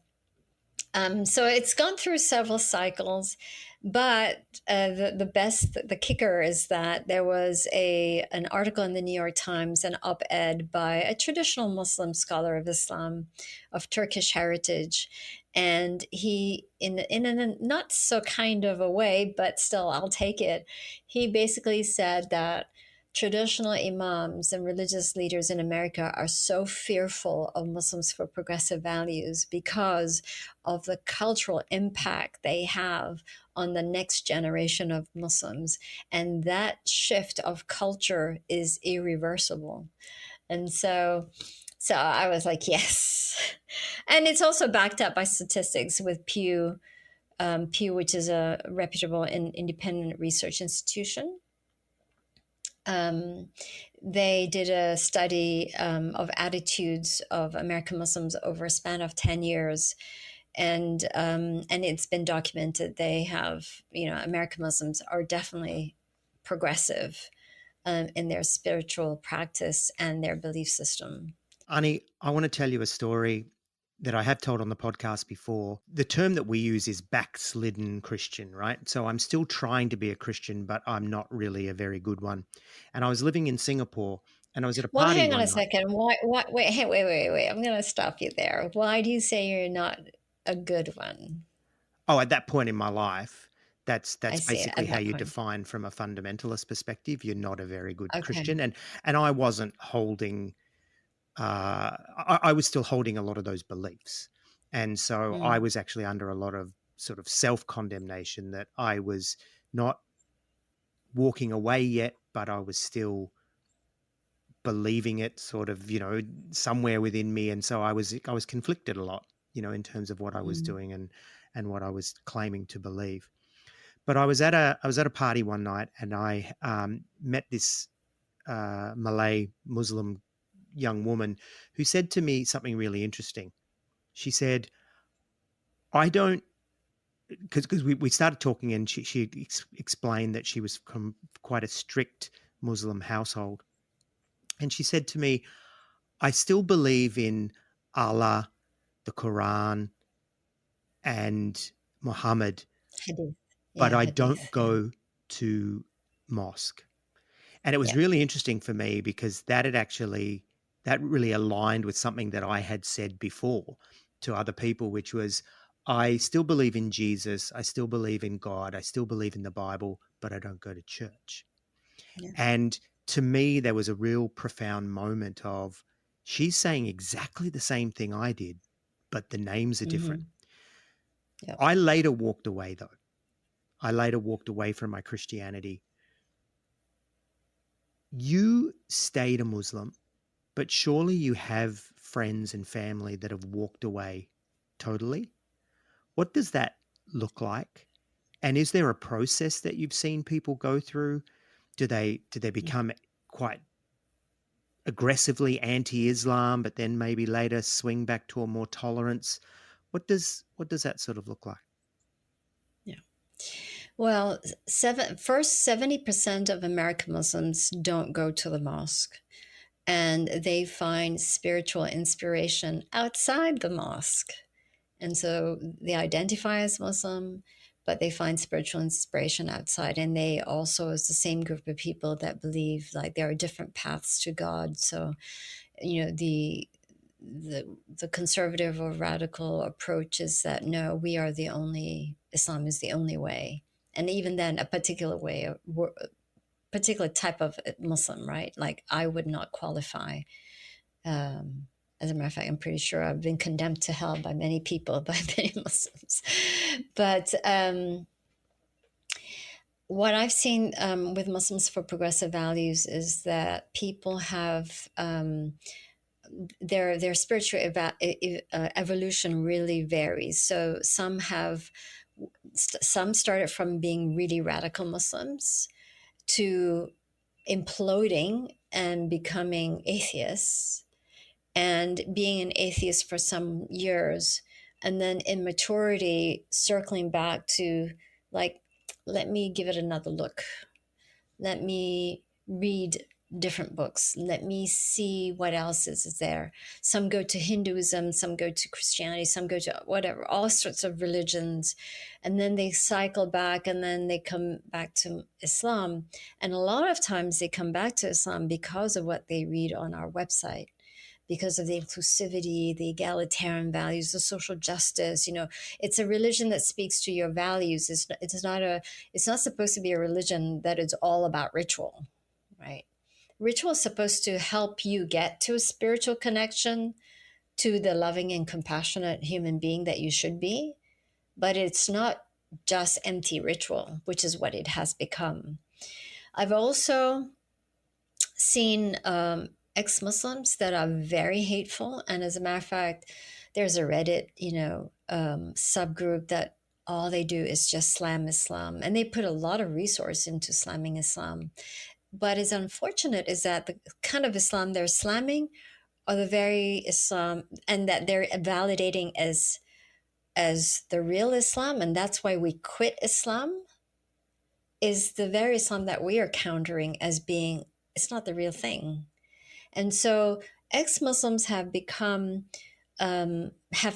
it's gone through several cycles, but the kicker is that there was an article in the New York Times, an op-ed by a traditional Muslim scholar of Islam of Turkish heritage, and he, in a not so kind of a way, but still I'll take it, he basically said that traditional imams and religious leaders in America are so fearful of Muslims for progressive values because of the cultural impact they have on the next generation of Muslims. And that shift of culture is irreversible. And so I was like, yes. And it's also backed up by statistics with Pew, which is a reputable and independent research institution. They did a study of attitudes of American Muslims over a span of 10 years. And it's been documented. They have, American Muslims are definitely progressive in their spiritual practice and their belief system. Ani, I want to tell you a story that I have told on the podcast before. The term that we use is backslidden Christian, right? So I'm still trying to be a Christian, but I'm not really a very good one. And I was living in Singapore, and I was at a party. Well, hang on one a second. Wait. I'm going to stop you there. Why do you say you're not a good one? Oh, at that point in my life, that's basically how you point. define from a fundamentalist perspective. You're not a very good Okay. Christian. And I wasn't holding, I was still holding a lot of those beliefs. And so I was actually under a lot of sort of self-condemnation that I was not walking away yet, but I was still believing it sort of, somewhere within me. And so I was conflicted a lot, in terms of what I was doing and what I was claiming to believe. But I was at a party one night, and I met this Malay Muslim young woman who said to me something really interesting. She said, I don't, because we started talking, and she explained that she was from quite a strict Muslim household. And she said to me, I still believe in Allah, the Quran, and Muhammad, but I don't go to mosque. And it was really interesting for me because that really aligned with something that I had said before to other people, which was, I still believe in Jesus, I still believe in God, I still believe in the Bible, but I don't go to church. Yeah. And to me, there was a real profound moment of, she's saying exactly the same thing I did, but the names are different. Yep. I later walked away, though. I later walked away from my Christianity. You stayed a Muslim but surely you have friends and family that have walked away totally. What does that look like? And is there a process that you've seen people go through? Do they become quite aggressively anti-Islam, but then maybe later swing back to a more tolerance? What does that sort of look like? Yeah. Well, first, 70% of American Muslims don't go to the mosque, and they find spiritual inspiration outside the mosque. And so they identify as Muslim, but they find spiritual inspiration outside. And they also is the same group of people that believe like there are different paths to God. So, the conservative or radical approach is that no, Islam is the only way. And even then, a particular way, particular type of Muslim, right? Like I would not qualify. As a matter of fact, I'm pretty sure I've been condemned to hell by many people, by many Muslims. But what I've seen with Muslims for Progressive Values is that people have their spiritual evolution really varies. So some started from being really radical Muslims to imploding and becoming atheists, and being an atheist for some years, and then in maturity circling back to like, let me give it another look, let me read different books, let me see what else is there. Some go to Hinduism, some go to Christianity, some go to whatever, all sorts of religions, and then they cycle back, and then they come back to Islam. And a lot of times they come back to Islam because of what they read on our website, because of the inclusivity, the egalitarian values, the social justice. It's a religion that speaks to your values. It's not supposed to be a religion that is all about ritual, right? Ritual is supposed to help you get to a spiritual connection to the loving and compassionate human being that you should be, but it's not just empty ritual, which is what it has become. I've also seen ex-Muslims that are very hateful. And as a matter of fact, there's a Reddit, subgroup that all they do is just slam Islam. And they put a lot of resource into slamming Islam. But it's unfortunate is that the kind of Islam they're slamming are the very Islam, and that they're validating as the real Islam. And that's why we quit Islam, is the very Islam that we are countering as being, it's not the real thing. And so ex-Muslims have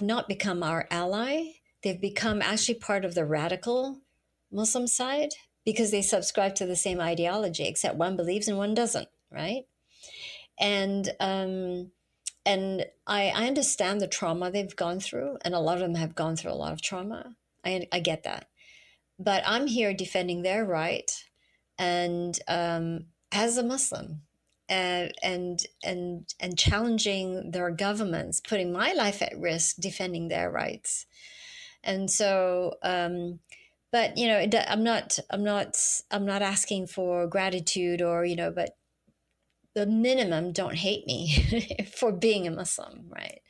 not become our ally. They've become actually part of the radical Muslim side because they subscribe to the same ideology, except one believes and one doesn't, right? And I understand the trauma they've gone through, and a lot of them have gone through a lot of trauma. I get that. But I'm here defending their right, and as a Muslim, and challenging their governments, putting my life at risk, defending their rights. And so, but I'm not asking for gratitude or but the minimum, don't hate me for being a Muslim, right?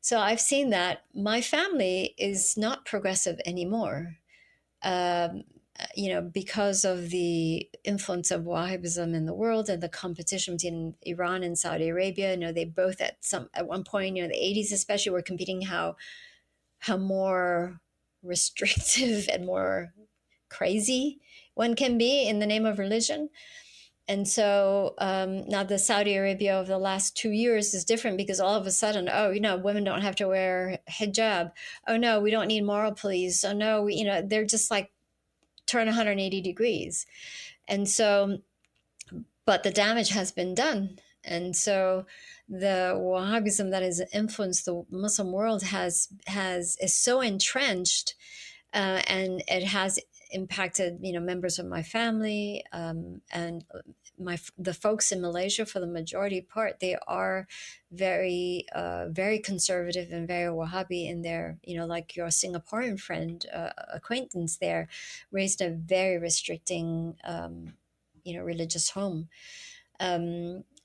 So I've seen that my family is not progressive anymore. Because of the influence of Wahhabism in the world and the competition between Iran and Saudi Arabia. They both at one point, the 80s especially, were competing how more restrictive and more crazy one can be in the name of religion. And so now the Saudi Arabia of the last 2 years is different because all of a sudden, women don't have to wear hijab. Oh no, we don't need moral police. Oh no, they're just like turn 180 degrees. And so, but the damage has been done. And so the Wahhabism that has influenced the Muslim world is so entrenched, and it has impacted, members of my family, and the folks in Malaysia. For the majority part, they are very, very conservative and very Wahhabi in their, like your Singaporean friend, acquaintance there, raised a very restricting, religious home.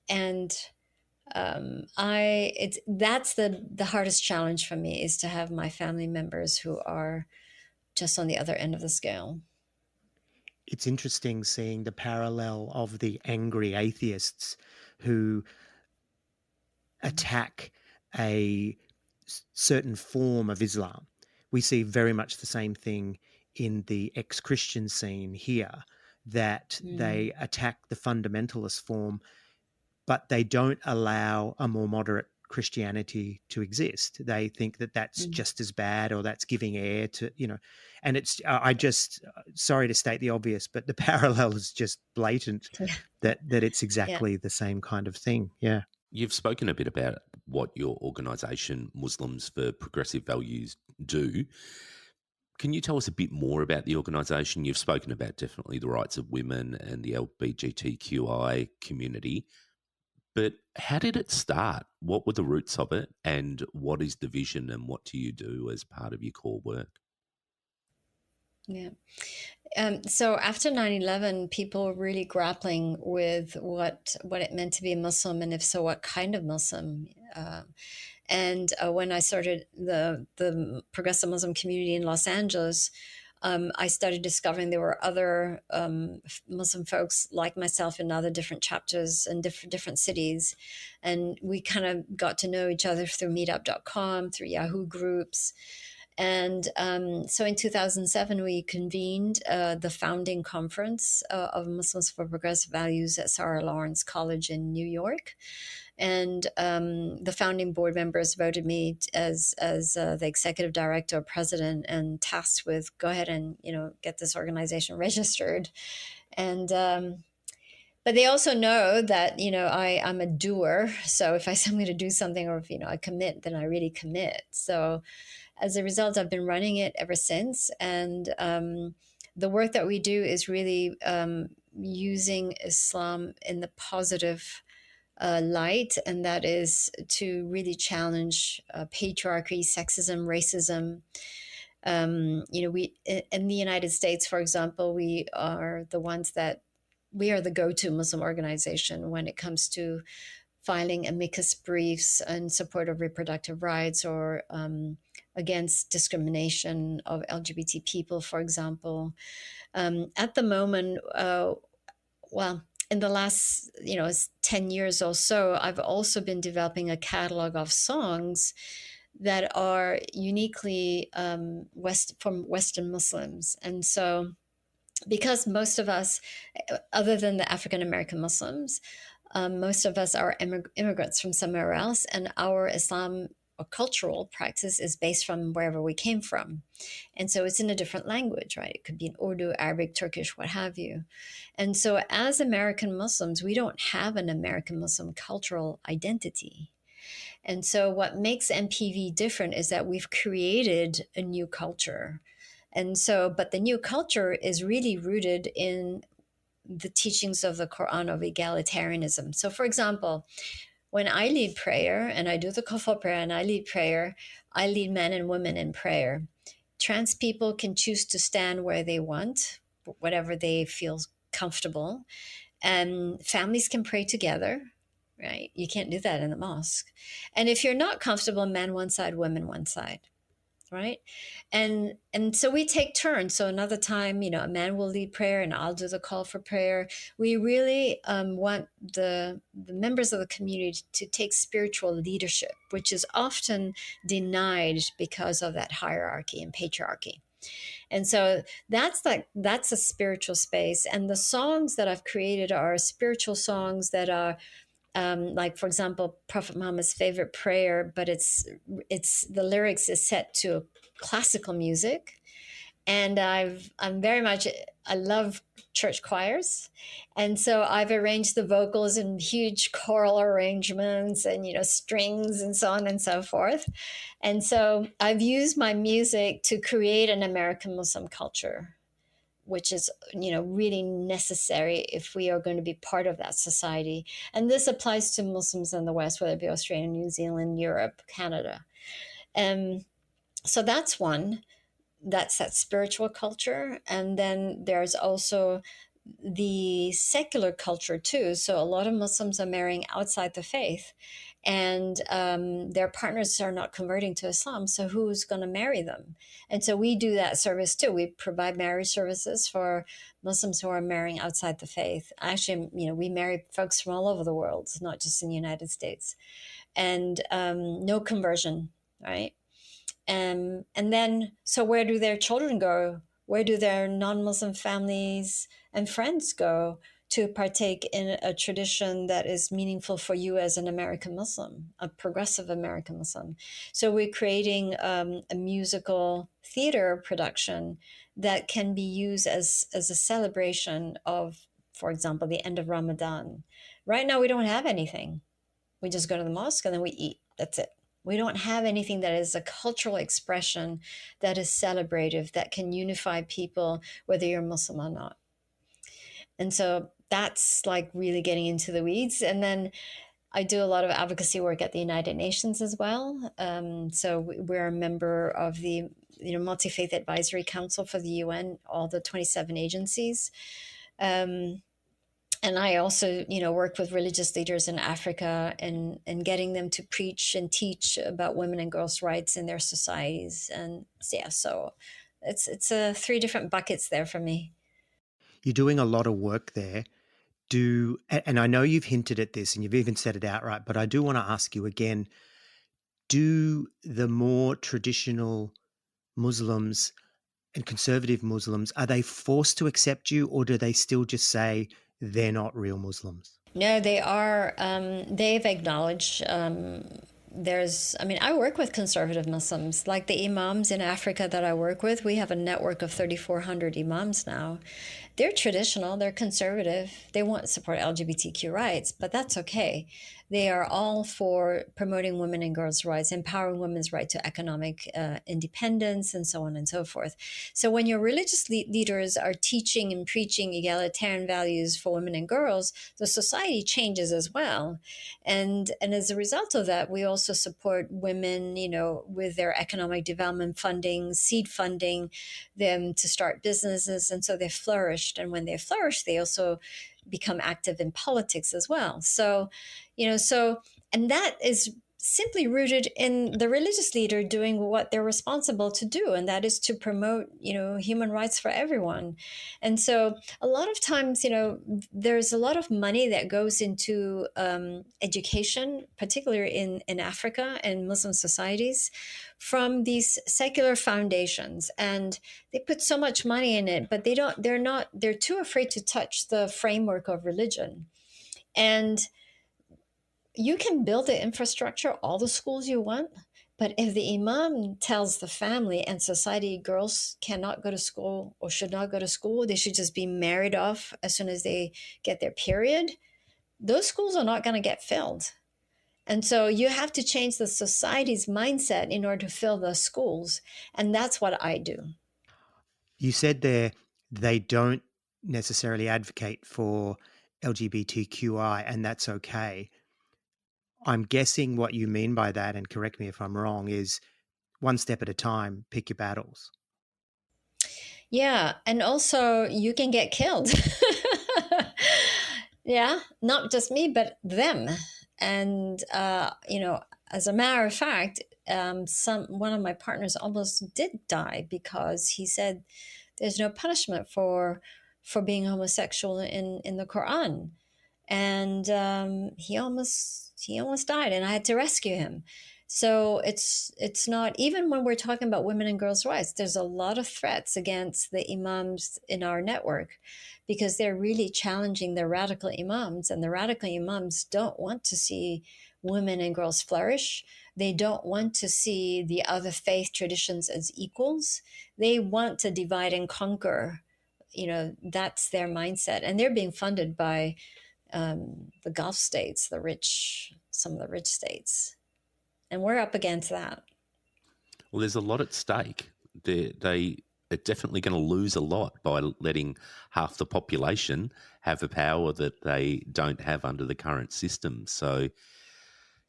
And that's the hardest challenge for me, is to have my family members who are just on the other end of the scale. It's interesting seeing the parallel of the angry atheists who attack a certain form of Islam. We see very much the same thing in the ex-Christian scene here, that they attack the fundamentalist form, but they don't allow a more moderate Christianity to exist. They think that that's just as bad, or that's giving air to, and it's, I just, sorry to state the obvious, but the parallel is just blatant that it's exactly the same kind of thing. Yeah. You've spoken a bit about what your organisation, Muslims for Progressive Values, do. Can you tell us a bit more about the organisation? You've spoken about definitely the rights of women and the LGBTQI community, but how did it start? What were the roots of it, and what is the vision, and what do you do as part of your core work? Yeah. So after 9/11, people were really grappling with what it meant to be a Muslim, and if so, what kind of Muslim. And when I started the progressive Muslim community in Los Angeles, I started discovering there were other Muslim folks like myself in other different chapters in different cities. And we kind of got to know each other through meetup.com, through Yahoo groups. And so in 2007, we convened the founding conference of Muslims for Progressive Values at Sarah Lawrence College in New York. And the founding board members voted me as the executive director or president, and tasked with go ahead and get this organization registered. And but they also know that I'm a doer. So if I say I'm going to do something, or if I commit, then I really commit. So as a result, I've been running it ever since. And the work that we do is really using Islam in the positive light, and that is to really challenge patriarchy, sexism, racism. We in the United States, for example, we are the go-to Muslim organization when it comes to filing amicus briefs in support of reproductive rights, or against discrimination of LGBT people, for example. At the moment, in the last 10 years or so, I've also been developing a catalog of songs that are uniquely from Western Muslims. And so because most of us, other than the African American Muslims, most of us are immigrants from somewhere else, and our Islam or cultural practice is based from wherever we came from. And so it's in a different language, right? It could be in Urdu, Arabic, Turkish, what have you. And so as American Muslims, we don't have an American Muslim cultural identity. And so what makes MPV different is that we've created a new culture. And so, but the new culture is really rooted in the teachings of the Quran of egalitarianism. So for example, when I lead prayer, and I do the kafal prayer and I lead prayer, I lead men and women in prayer. Trans people can choose to stand where they want, whatever they feel comfortable. And families can pray together, right? You can't do that in the mosque. And if you're not comfortable, men one side, women one side. Right. And so we take turns. So another time, a man will lead prayer and I'll do the call for prayer. We really want the members of the community to take spiritual leadership, which is often denied because of that hierarchy and patriarchy. And so that's a spiritual space. And the songs that I've created are spiritual songs that are like, for example, Prophet Muhammad's favorite prayer, but it's the lyrics is set to classical music. And I love church choirs. And so I've arranged the vocals in huge choral arrangements and, strings and so on and so forth. And so I've used my music to create an American Muslim culture, which is, really necessary if we are going to be part of that society. And this applies to Muslims in the West, whether it be Australia, New Zealand, Europe, Canada. So that's one. That's that spiritual culture. And then there's also the secular culture too. So a lot of Muslims are marrying outside the faith, and their partners are not converting to Islam. So who's going to marry them? And so we do that service too. We provide marriage services for Muslims who are marrying outside the faith. Actually, we marry folks from all over the world, not just in the United States, and no conversion, right? And then, so where do their children go? Where do their non-Muslim families and friends go to partake in a tradition that is meaningful for you as an American Muslim, a progressive American Muslim? So we're creating a musical theater production that can be used as a celebration of, for example, the end of Ramadan. Right now, we don't have anything. We just go to the mosque and then we eat. That's it. We don't have anything that is a cultural expression that is celebrative, that can unify people, whether you're Muslim or not. And so that's like really getting into the weeds. And then I do a lot of advocacy work at the United Nations as well. So we're a member of the Multi-Faith Advisory Council for the UN, all the 27 agencies. And I also, work with religious leaders in Africa and getting them to preach and teach about women and girls' rights in their societies. And yeah, so it's 3 different buckets there for me. You're doing a lot of work there. And I know you've hinted at this and you've even said it outright, but I do want to ask you again, do the more traditional Muslims and conservative Muslims, are they forced to accept you, or do they still just say they're not real Muslims? No, they are. They've acknowledged I work with conservative Muslims, like the imams in Africa that I work with. We have a network of 3,400 imams now. They're traditional, they're conservative. They won't support LGBTQ rights, but that's okay. They are all for promoting women and girls' rights, empowering women's right to economic independence, and so on and so forth. So when your religious leaders are teaching and preaching egalitarian values for women and girls, the society changes as well. And as a result of that, we also support women, with their economic development funding, seed funding, them to start businesses. And so they flourished. And when they flourish, they also become active in politics as well. So, and that is simply rooted in the religious leader doing what they're responsible to do, and that is to promote, human rights for everyone. And so a lot of times, there's a lot of money that goes into education, particularly in Africa and Muslim societies, from these secular foundations, and they put so much money in it, but they're too afraid to touch the framework of religion. And you can build the infrastructure, all the schools you want, but if the imam tells the family and society girls cannot go to school or should not go to school, they should just be married off as soon as they get their period, those schools are not going to get filled. And so you have to change the society's mindset in order to fill the schools. And that's what I do. You said there they don't necessarily advocate for LGBTQI, and that's okay. I'm guessing what you mean by that, and correct me if I'm wrong, is one step at a time, pick your battles. Yeah. And also you can get killed. Yeah. Not just me, but them. And, as a matter of fact, one of my partners almost did die because he said there's no punishment for being homosexual in the Quran. And he almost died, and I had to rescue him. So it's not, even when we're talking about women and girls' rights, there's a lot of threats against the imams in our network because they're really challenging the radical imams, and the radical imams don't want to see women and girls flourish. They don't want to see the other faith traditions as equals. They want to divide and conquer. That's their mindset, and they're being funded by the Gulf states, some of the rich states. And we're up against that. Well, there's a lot at stake. They are definitely going to lose a lot by letting half the population have a power that they don't have under the current system. So,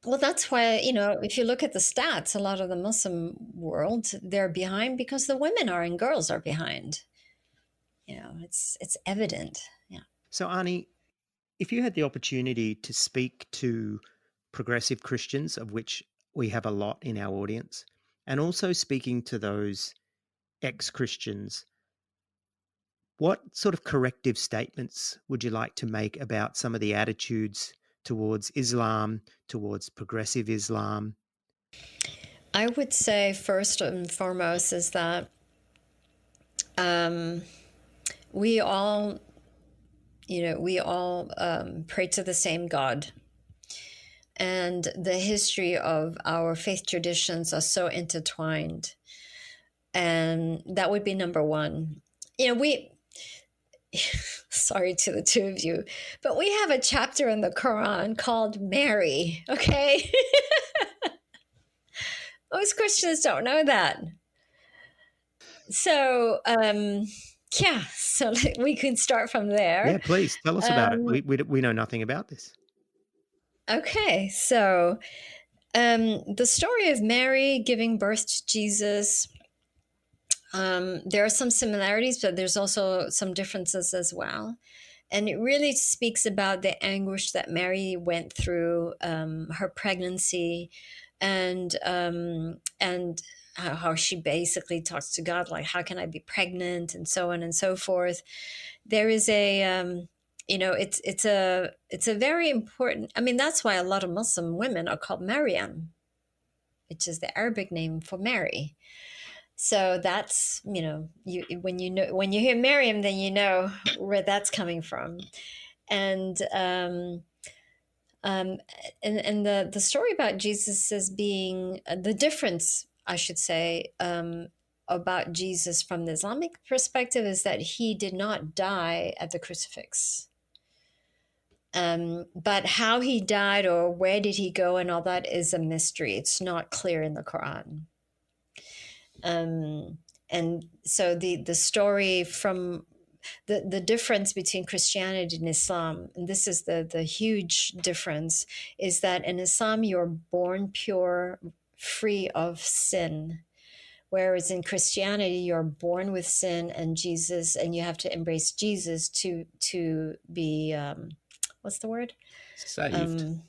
well, that's why, if you look at the stats, a lot of the Muslim world, they're behind because the women are and girls are behind. it's evident. Yeah. So, Ani, if you had the opportunity to speak to progressive Christians, of which we have a lot in our audience, and also speaking to those ex-Christians, what sort of corrective statements would you like to make about some of the attitudes towards Islam, towards progressive Islam? I would say first and foremost is that we all pray to the same God. And the history of our faith traditions are so intertwined. And that would be number one. Sorry to the two of you, but we have a chapter in the Quran called Mary, okay? Most Christians don't know that. So, so we can start from there. Yeah, please tell us about it. We know nothing about this. Okay, so the story of Mary giving birth to Jesus, there are some similarities, but there's also some differences as well. And it really speaks about the anguish that Mary went through, her pregnancy, and how she basically talks to God, like, how can I be pregnant, and so on and so forth. There is a it's a very important. I mean, that's why a lot of Muslim women are called Maryam, which is the Arabic name for Mary. So that's, when you hear Maryam, then you know where that's coming from. And the story about Jesus as being the difference, I should say, about Jesus from the Islamic perspective is that he did not die at the crucifix. But how he died or where did he go and all that is a mystery. It's not clear in the Quran. And so the story from the difference between Christianity and Islam, and this is the huge difference, is that in Islam, you're born pure, free of sin. Whereas in Christianity, you're born with sin and Jesus, and you have to embrace Jesus to be, what's the word? Saved.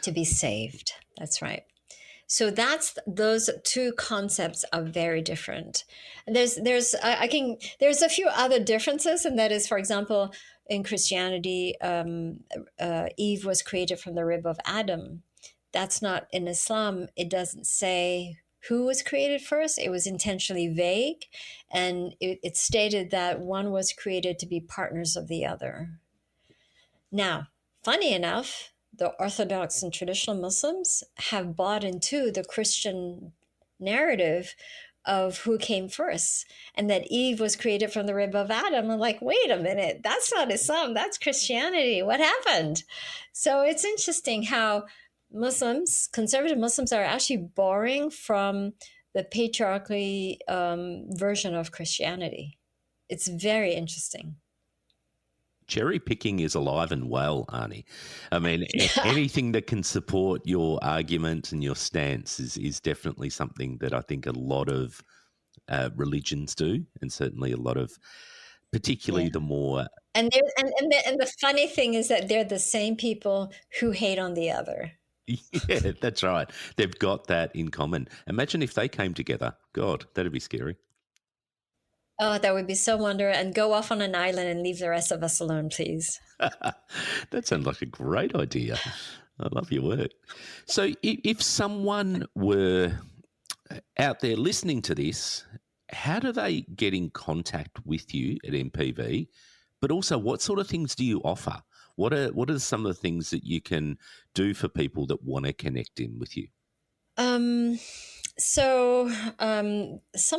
To be saved. That's right. So those two concepts are very different. And there's a few other differences, and that is, for example, in Christianity, Eve was created from the rib of Adam. That's not in Islam. It doesn't say who was created first. It was intentionally vague, and it stated that one was created to be partners of the other. Now, funny enough, the Orthodox and traditional Muslims have bought into the Christian narrative of who came first, and that Eve was created from the rib of Adam. I'm like, wait a minute, that's not Islam, that's Christianity. What happened? So it's interesting how Muslims, conservative Muslims, are actually borrowing from the patriarchal version of Christianity. It's very interesting. Cherry picking is alive and well, Ani. I mean, anything that can support your argument and your stance is definitely something that I think a lot of religions do, and certainly a lot of, particularly the more. And the funny thing is that they're the same people who hate on the other. Yeah, that's right. They've got that in common. Imagine if they came together. God, that'd be scary. Oh, that would be so wonderful. And go off on an island and leave the rest of us alone, please. That sounds like a great idea. I love your work. So if someone were out there listening to this, how do they get in contact with you at MPV? But also, what sort of things do you offer? What are some of the things that you can do for people that want to connect in with you? Some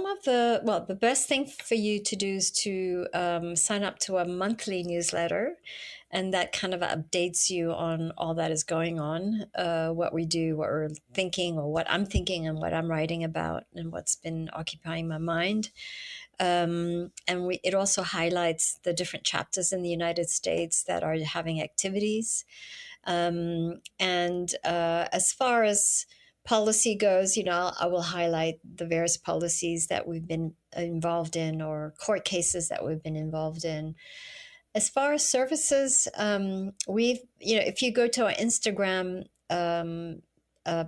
of the best thing for you to do is to sign up to a monthly newsletter, and that kind of updates you on all that is going on, what we do, what we're thinking, or what I'm thinking and what I'm writing about, and what's been occupying my mind. It also highlights the different chapters in the United States that are having activities. As far as policy goes, I will highlight the various policies that we've been involved in or court cases that we've been involved in. As far as services, if you go to our Instagram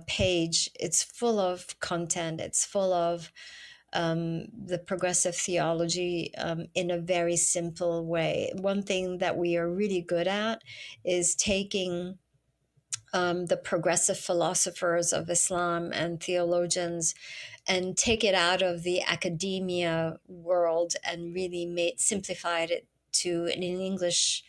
page, it's full of content. It's full of the progressive theology in a very simple way. One thing that we are really good at is taking the progressive philosophers of Islam and theologians and take it out of the academia world and really simplified it to an English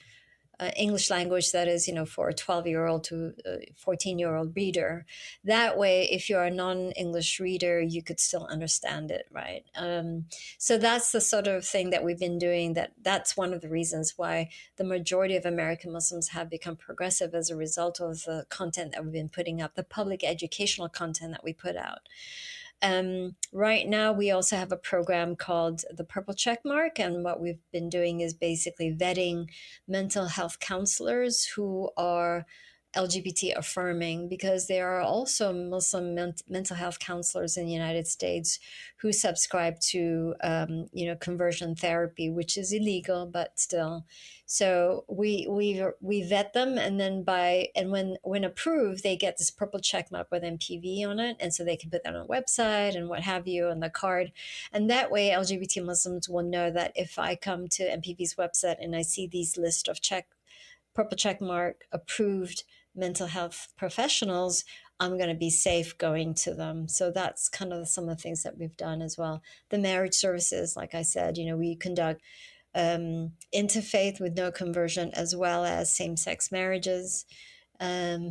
language that is, for a 12-year-old to a 14-year-old reader. That way, if you're a non-English reader, you could still understand it, right? So that's the sort of thing that we've been doing. That's one of the reasons why the majority of American Muslims have become progressive as a result of the content that we've been putting up, the public educational content that we put out. Right now, we also have a program called the Purple Check Mark. And what we've been doing is basically vetting mental health counselors who are LGBT affirming, because there are also Muslim mental health counselors in the United States who subscribe to, conversion therapy, which is illegal, but still. So we vet them, and then when approved, they get this purple check mark with MPV on it, and so they can put that on a website and what have you on the card, and that way LGBT Muslims will know that if I come to MPV's website and I see these list of purple check mark approved mental health professionals, I'm going to be safe going to them. So that's kind of some of the things that we've done as well. The marriage services, like I said, we conduct interfaith with no conversion as well as same-sex marriages. Yeah.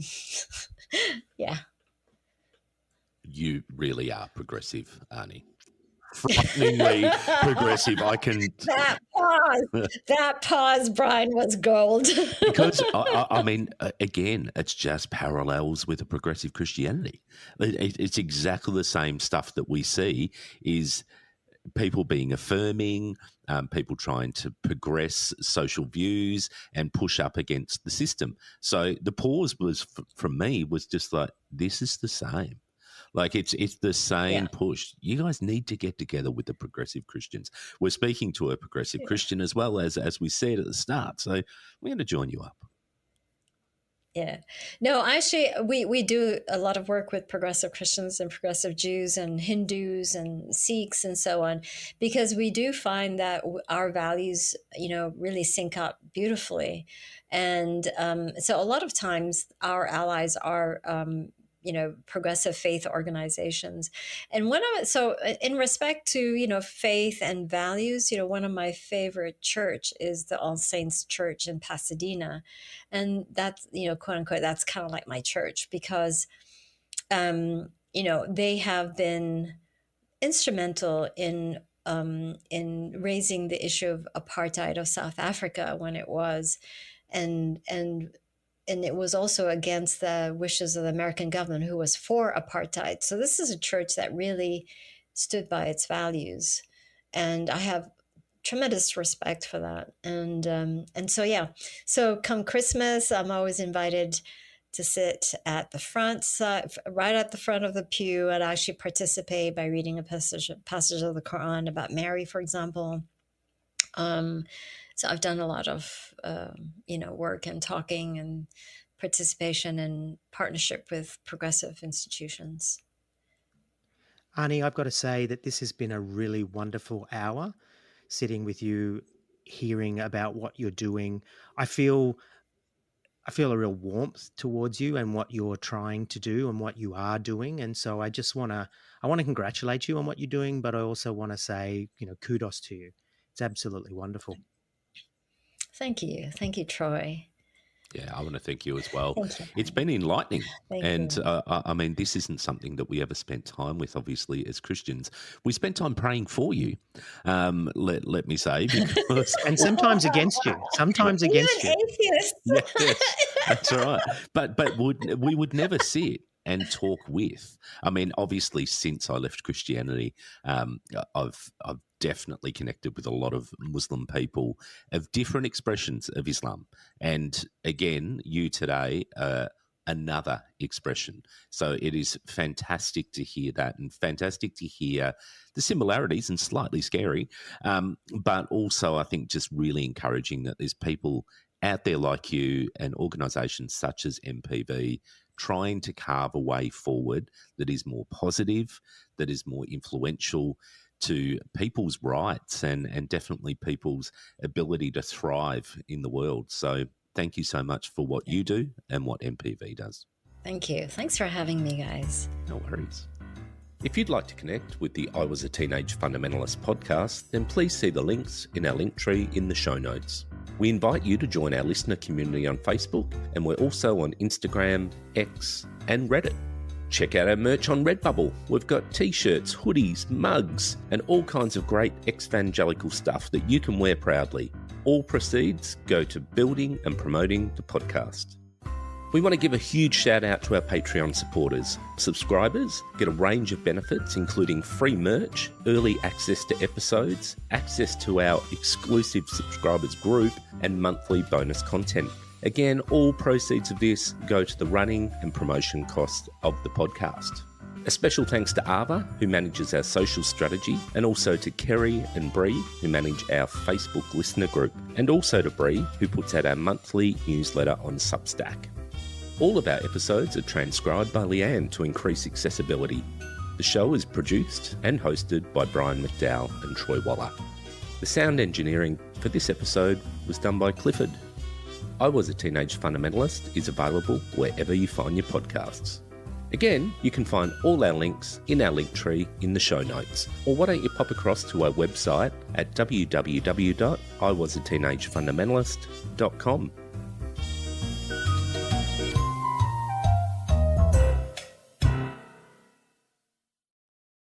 You really are progressive, Ani. Frighteningly progressive. I can. That pause, Brian, was gold. Because I mean, again, it's just parallels with a progressive Christianity. It's exactly the same stuff that we see. Is people being affirming, people trying to progress social views and push up against the system. So the pause was from me was just like, this is the same. Like it's the same push. You guys need to get together with the progressive Christians. We're speaking to a progressive Christian as well as we said at the start. So we're going to join you up. Yeah. No, actually, we do a lot of work with progressive Christians and progressive Jews and Hindus and Sikhs and so on, because we do find that our values, really sync up beautifully. And so a lot of times our allies are progressive faith organizations. And so in respect to, faith and values, one of my favorite church is the All Saints Church in Pasadena. And that's, quote unquote, that's kind of like my church because, they have been instrumental in raising the issue of apartheid of South Africa when it was, and it was also against the wishes of the American government, who was for apartheid. So this is a church that really stood by its values, and I have tremendous respect for that. And so yeah, so come Christmas, I'm always invited to sit at the front side, right at the front of the pew, and actually participate by reading a passage of the Quran about Mary, for example. So I've done a lot of, work and talking and participation and partnership with progressive institutions. Ani, I've got to say that this has been a really wonderful hour sitting with you, hearing about what you're doing. I feel a real warmth towards you and what you're trying to do and what you are doing. And so I just want to congratulate you on what you're doing, but I also want to say, kudos to you. It's absolutely wonderful. Thank you. Thank you, Troy. Yeah, I want to thank you as well. It's been enlightening. And I mean, this isn't something that we ever spent time with, obviously, as Christians. We spent time praying for you, let me say. Because and sometimes against you. Sometimes against you. Atheist. Yes, that's right. But we would never sit and talk with. I mean, obviously, since I left Christianity, I've definitely connected with a lot of Muslim people of different expressions of Islam. And again, you today another expression. So it is fantastic to hear that, and fantastic to hear the similarities, and slightly scary, but also I think just really encouraging that there's people out there like you and organisations such as MPV trying to carve a way forward that is more positive, that is more influential to people's rights and definitely people's ability to thrive in the world. So thank you so much for what you do and what MPV does. Thank you. Thanks for having me, guys. No worries. If you'd like to connect with the I Was a Teenage Fundamentalist podcast, then please see the links in our link tree in the show notes. We invite you to join our listener community on Facebook, and we're also on Instagram, X, and Reddit. Check out our merch on Redbubble. We've got t-shirts, hoodies, mugs, and all kinds of great evangelical stuff that you can wear proudly. All proceeds go to building and promoting the podcast. We want to give a huge shout out to our Patreon supporters. Subscribers get a range of benefits, including free merch, early access to episodes, access to our exclusive subscribers group, and monthly bonus content. Again, all proceeds of this go to the running and promotion costs of the podcast. A special thanks to Ava, who manages our social strategy, and also to Kerry and Bree, who manage our Facebook listener group, and also to Bree, who puts out our monthly newsletter on Substack. All of our episodes are transcribed by Leanne to increase accessibility. The show is produced and hosted by Brian McDowell and Troy Waller. The sound engineering for this episode was done by Clifford. I Was a Teenage Fundamentalist is available wherever you find your podcasts. Again, you can find all our links in our link tree in the show notes, or why don't you pop across to our website at www.iwasateenagefundamentalist.com.